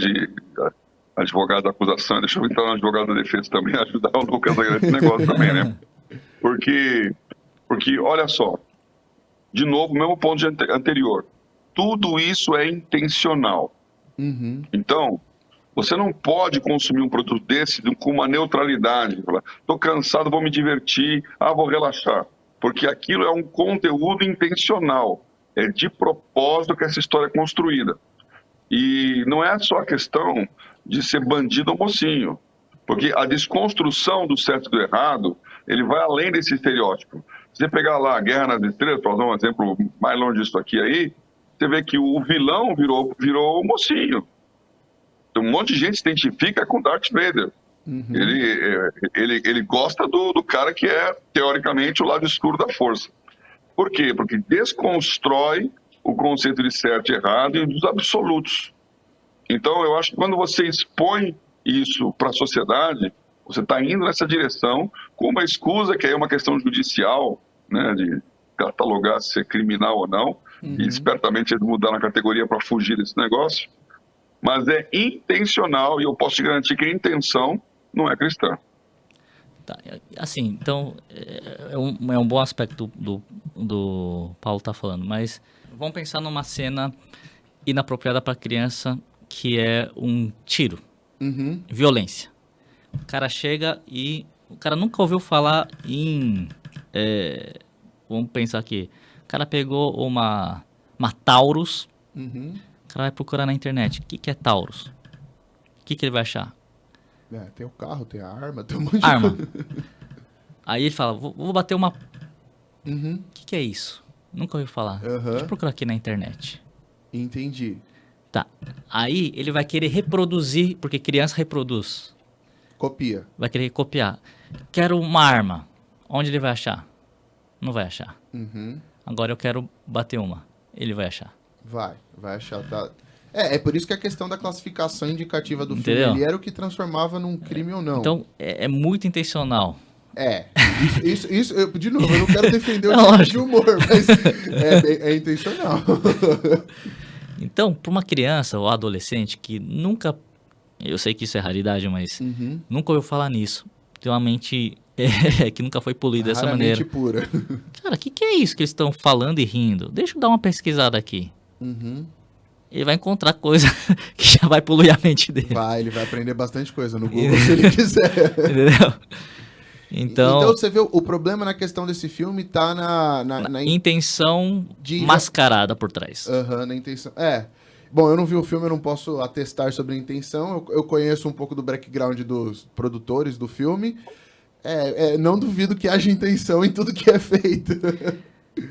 advogado da acusação, deixa eu entrar no advogado da defesa também, ajudar o Lucas nesse negócio também, né? Porque, olha só, de novo, mesmo ponto anterior, tudo isso é intencional. Uhum. Então, você não pode consumir um produto desse com uma neutralidade. Estou cansado, vou me divertir, vou relaxar. Porque aquilo é um conteúdo intencional. É de propósito que essa história é construída. E não é só a questão de ser bandido ou mocinho. Porque a desconstrução do certo e do errado, ele vai além desse estereótipo. Se você pegar lá a Guerra nas Estrelas, para usar um exemplo mais longe disso aqui aí, você vê que o vilão virou o mocinho. Então, um monte de gente se identifica com Darth Vader. Uhum. Ele gosta do cara que é, teoricamente, o lado escuro da força. Por quê? Porque desconstrói o conceito de certo e errado e dos absolutos. Então, eu acho que quando você expõe isso para a sociedade, você está indo nessa direção com uma escusa que é uma questão judicial, né, de catalogar se é criminal ou não, e espertamente mudar na categoria para fugir desse negócio. Mas é intencional, e eu posso te garantir que a intenção não é cristã. Tá, assim, então, é um bom aspecto do Paulo tá falando, mas vamos pensar numa cena inapropriada para criança, que é um tiro, violência. O cara chega e o cara nunca ouviu falar em... vamos pensar aqui, o cara pegou uma Taurus, o cara vai procurar na internet, o que é Taurus? O que ele vai achar? Tem o carro, tem a arma, tem um monte arma. de coisa. Aí ele fala, vou bater uma... O que é isso? Nunca ouviu falar. Deixa eu procurar aqui na internet. Entendi. Tá. Aí ele vai querer reproduzir, porque criança reproduz. Copia. Vai querer copiar. Quero uma arma. Onde ele vai achar? Não vai achar. Agora eu quero bater uma. Ele vai achar. Vai achar, tá... É por isso que a questão da classificação indicativa do Entendeu? filme era o que transformava num crime ou não. Então, é muito intencional. Isso de novo, eu não quero defender o tipo de humor, mas é intencional. Então, para uma criança ou adolescente que nunca... Eu sei que isso é raridade, mas nunca ouviu falar nisso. Tem uma mente que nunca foi poluída dessa maneira. Pura. Cara, o que é isso que eles estão falando e rindo? Deixa eu dar uma pesquisada aqui. Ele vai encontrar coisa que já vai poluir a mente dele. Ele vai aprender bastante coisa no Google se ele quiser. Entendeu? Então você vê, o problema na questão desse filme tá na intenção mascarada por trás. Na intenção. Bom, eu não vi o filme, eu não posso atestar sobre a intenção. Eu conheço um pouco do background dos produtores do filme. Não duvido que haja intenção em tudo que é feito.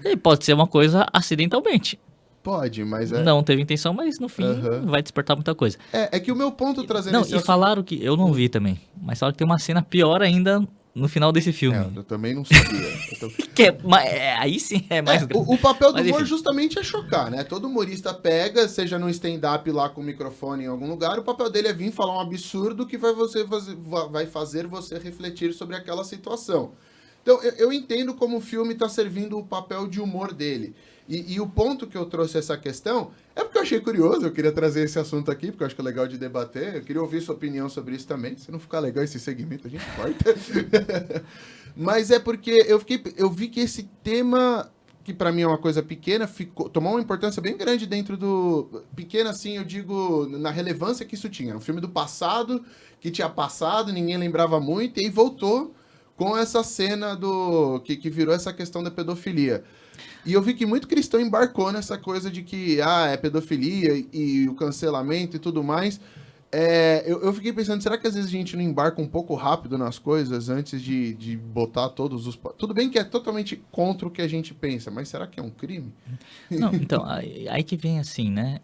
E pode ser uma coisa acidentalmente. Pode, mas não teve intenção, mas no fim vai despertar muita coisa. É que o meu ponto trazendo Não, e falaram que... Eu não vi também, mas falaram que tem uma cena pior ainda no final desse filme. Eu também não sabia. Aí sim é mais... O papel do humor justamente é chocar, né? Todo humorista pega, seja no stand-up lá com o microfone em algum lugar, o papel dele é vir falar um absurdo que vai fazer você refletir sobre aquela situação. Então, eu entendo como o filme está servindo o papel de humor dele. E o ponto que eu trouxe essa questão é porque eu achei curioso, eu queria trazer esse assunto aqui, porque eu acho que é legal de debater, eu queria ouvir sua opinião sobre isso também. Se não ficar legal esse segmento, a gente corta. Mas é porque eu vi que esse tema, que pra mim é uma coisa pequena, tomou uma importância bem grande dentro do... Pequena, assim, eu digo, na relevância que isso tinha. Um filme do passado, que tinha passado, ninguém lembrava muito, e aí voltou com essa cena que virou essa questão da pedofilia. E eu vi que muito cristão embarcou nessa coisa de que é pedofilia e o cancelamento e tudo mais. Eu fiquei pensando, será que às vezes a gente não embarca um pouco rápido nas coisas antes de botar todos os... Tudo bem que é totalmente contra o que a gente pensa, mas será que é um crime? Não, então, aí que vem assim, né?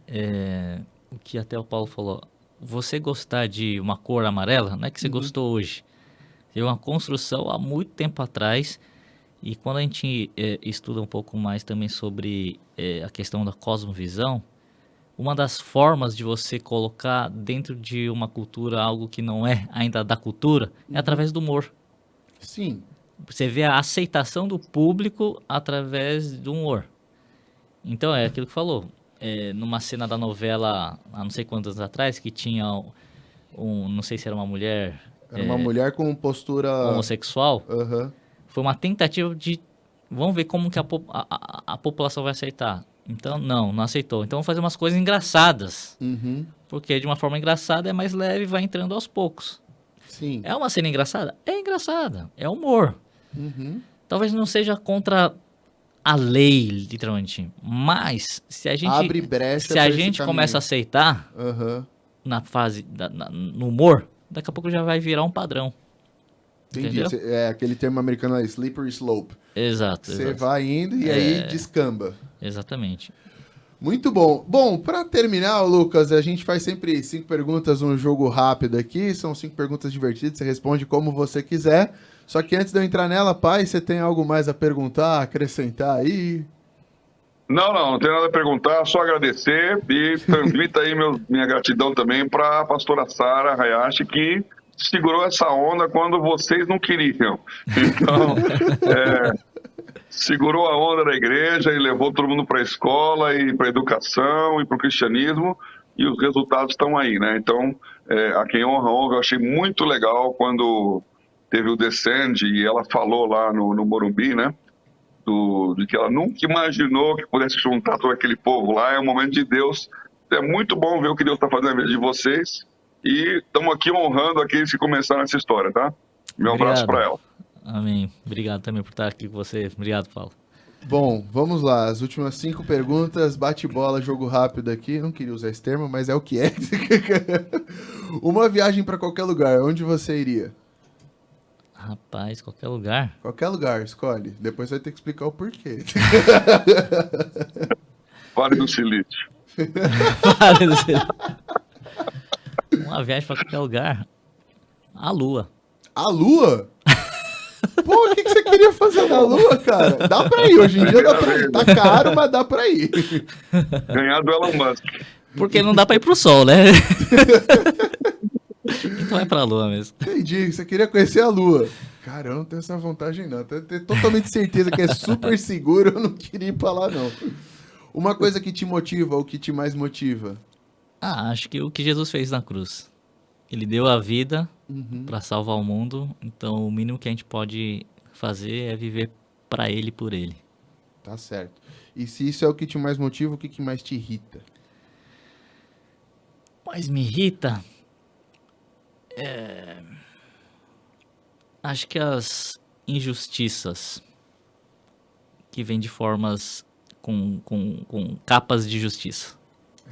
O que até o Paulo falou. Você gostar de uma cor amarela, não é que você gostou hoje. Teve uma construção há muito tempo atrás. E quando a gente estuda um pouco mais também sobre a questão da cosmovisão, uma das formas de você colocar dentro de uma cultura algo que não é ainda da cultura é através do humor. Sim. Você vê a aceitação do público através do humor. Então, é aquilo que falou. Numa cena da novela, há não sei quantos anos atrás, que tinha não sei se era uma mulher Era uma mulher com postura... homossexual, Aham. foi uma tentativa de, vamos ver como que a população vai aceitar. Então, não aceitou. Então, vamos fazer umas coisas engraçadas. Uhum. Porque de uma forma engraçada é mais leve e vai entrando aos poucos. Sim. É uma cena engraçada? É engraçada. É humor. Uhum. Talvez não seja contra a lei, literalmente. Mas, se a gente, Abre brecha se a pra esse gente caminho. começa a aceitar Aham. na fase, no humor, daqui a pouco já vai virar um padrão. Entendi. Entendeu? É aquele termo americano, slippery slope. Exato. Você exato. vai indo e aí descamba. Exatamente. Muito bom. Bom, para terminar, Lucas, a gente faz sempre 5 perguntas num jogo rápido aqui. São 5 perguntas divertidas, você responde como você quiser. Só que antes de eu entrar nela, pai, você tem algo mais a perguntar, acrescentar aí? Não tem nada a perguntar, só agradecer e transmita aí minha gratidão também para a pastora Sara Hayashi, que segurou essa onda quando vocês não queriam. Então, segurou a onda da igreja e levou todo mundo para a escola e para a educação e para o cristianismo, e os resultados estão aí, né? Então, a quem honra, honra. Eu achei muito legal quando teve o Descend e ela falou lá no Morumbi, né? De que ela nunca imaginou que pudesse juntar todo aquele povo lá. É um momento de Deus. É muito bom ver o que Deus está fazendo na vida de vocês. E estamos aqui honrando aqueles que começaram essa história, tá? Meu abraço para ela. Amém. Obrigado também por estar aqui com você. Obrigado, Paulo. Bom, vamos lá. As últimas 5 perguntas, bate-bola, jogo rápido aqui. Não queria usar esse termo, mas é o que é. Uma viagem para qualquer lugar, onde você iria? Rapaz, qualquer lugar. Qualquer lugar, escolhe. Depois vai ter que explicar o porquê. Vale do Silício. Uma viagem para qualquer lugar. A Lua. A Lua? Pô, o que você queria fazer na Lua, cara? Dá pra ir, hoje em dia dá pra ir. Tá caro, mas dá pra ir. Ganhar do Elon Musk. Porque não dá pra ir pro Sol, né? Então é pra Lua mesmo. Entendi, você queria conhecer a Lua. Cara, eu não tenho essa vontade não. Eu tenho totalmente certeza que é super seguro, eu não queria ir pra lá não. Uma coisa que te motiva, ou que te mais motiva? Acho que o que Jesus fez na cruz. Ele deu a vida pra salvar o mundo, então o mínimo que a gente pode fazer é viver pra Ele e por Ele. Tá certo. E se isso é o que te mais motiva, o que mais te irrita? Mas me irrita... Acho que as injustiças que vêm de formas com capas de justiça.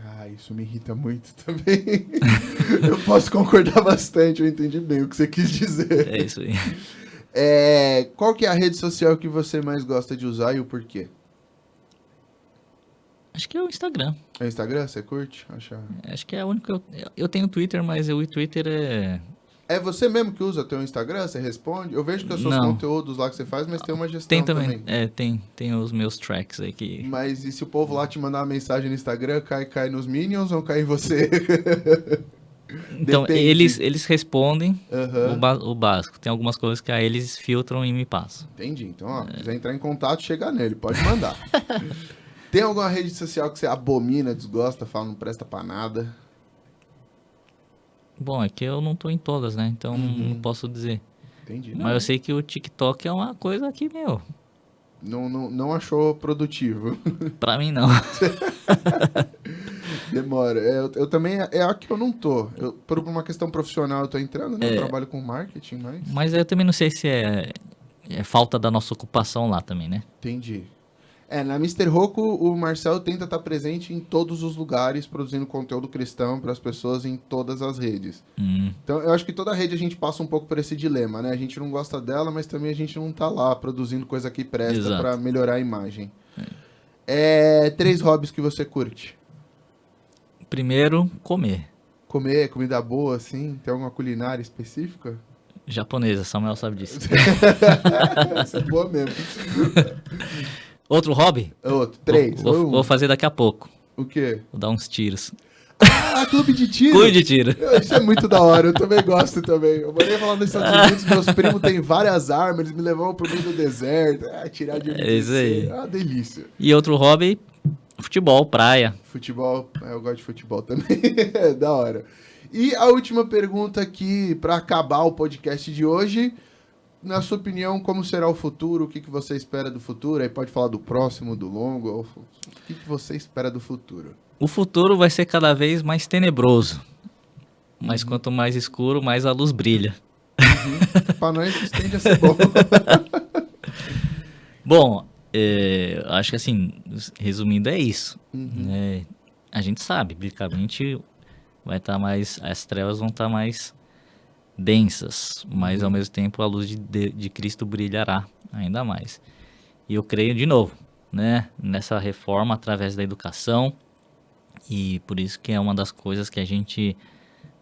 Ah, isso me irrita muito também. Eu posso concordar bastante, eu entendi bem o que você quis dizer. É isso aí. Qual que é a rede social que você mais gosta de usar e o porquê? Acho que é o Instagram. É o Instagram? Você curte? Acho que é a única... Eu tenho Twitter, mas o Twitter é... É você mesmo que usa o teu Instagram? Você responde? Eu vejo que os seus Não. conteúdos lá que você faz, mas tem uma gestão Tem também. Tem os meus tracks aí que... Mas e se o povo lá te mandar uma mensagem no Instagram, cai nos Minions ou cai em você? Então, Depende. eles respondem Aham. o básico. Tem algumas coisas que aí eles filtram e me passam. Entendi. Então, ó, quiser entrar em contato, chega nele, pode mandar. Tem alguma rede social que você abomina, desgosta, fala não presta pra nada? Bom, é que eu não tô em todas, né? Então não posso dizer. Entendi. Mas eu sei que o TikTok é uma coisa que, meu, Não achou produtivo. pra mim não. Demora. Eu também, é a que eu não tô. Por uma questão profissional eu tô entrando, né? Eu trabalho com marketing, mas... Mas eu também não sei se é falta da nossa ocupação lá também, né? Entendi. Na Mr. Rocco, o Marcel tenta estar presente em todos os lugares, produzindo conteúdo cristão para as pessoas em todas as redes. Então, eu acho que toda rede a gente passa um pouco por esse dilema, né? A gente não gosta dela, mas também a gente não tá lá produzindo coisa que presta para melhorar a imagem. 3 hobbies que você curte? Primeiro, comer. Comer, comida boa, assim? Tem alguma culinária específica? Japonesa, Samuel sabe disso. Essa é boa mesmo. Outro hobby? Outro, 3. Vou fazer daqui a pouco. O quê? Vou dar uns tiros. Clube de tiro? Clube de tiro. Isso é muito da hora, eu também gosto também. Eu morei lá nos Estados Unidos, meus primos têm várias armas, eles me levavam pro meio do deserto, tirar de É isso aí. É uma delícia. E outro hobby, futebol, praia. Futebol, eu gosto de futebol também, é da hora. E a última pergunta aqui, para acabar o podcast de hoje. Na sua opinião, como será o futuro? O que você espera do futuro? Aí pode falar do próximo, do longo. O que você espera do futuro? O futuro vai ser cada vez mais tenebroso. Mas quanto mais escuro, mais a luz brilha. Para nós, isso tende a ser bom. Bom, acho que assim, resumindo, é isso. Né? A gente sabe, biblicamente, vai estar mais, as trevas vão estar mais densas, mas ao mesmo tempo a luz de Cristo brilhará ainda mais. E eu creio de novo, né, nessa reforma através da educação, e por isso que é uma das coisas que a gente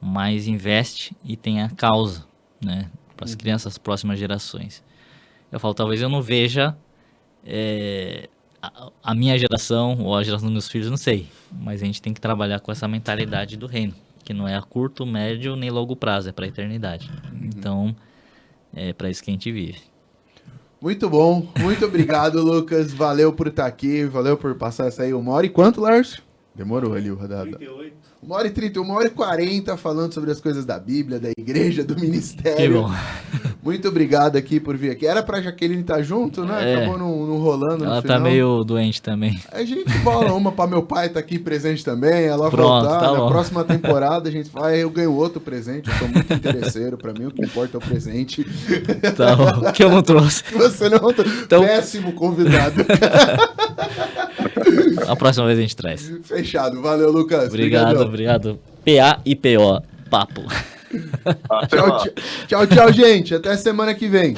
mais investe e tem a causa, né, para as crianças, as próximas gerações. Eu falo, talvez eu não veja a minha geração ou a geração dos meus filhos, não sei, mas a gente tem que trabalhar com essa mentalidade do reino, que não é a curto, médio nem longo prazo, é para a eternidade. Então, é para isso que a gente vive. Muito bom, muito obrigado, Lucas. Valeu por estar aqui, valeu por passar essa aí 1 hora e quanto, Lars? Demorou ali o rodado. 38. 1h30, 1h40 falando sobre as coisas da Bíblia, da igreja, do ministério. Que bom. Muito obrigado aqui por vir aqui. Era pra Jaqueline estar junto, né? Acabou não rolando. Ela no tá final. meio doente também. A gente bola uma pra meu pai estar aqui presente também. Ela Pronto, voltar. tá Na bom. próxima temporada a gente vai. Eu ganho outro presente. Eu sou muito interesseiro. Pra mim o que importa é o presente. Tá bom, que eu não trouxe. Você não. Então- Péssimo convidado. A próxima vez a gente traz. Fechado. Valeu, Lucas. Obrigado, obrigado. PA e PO. Papo. Até Tchau, lá. tchau, tchau, gente. Até semana que vem.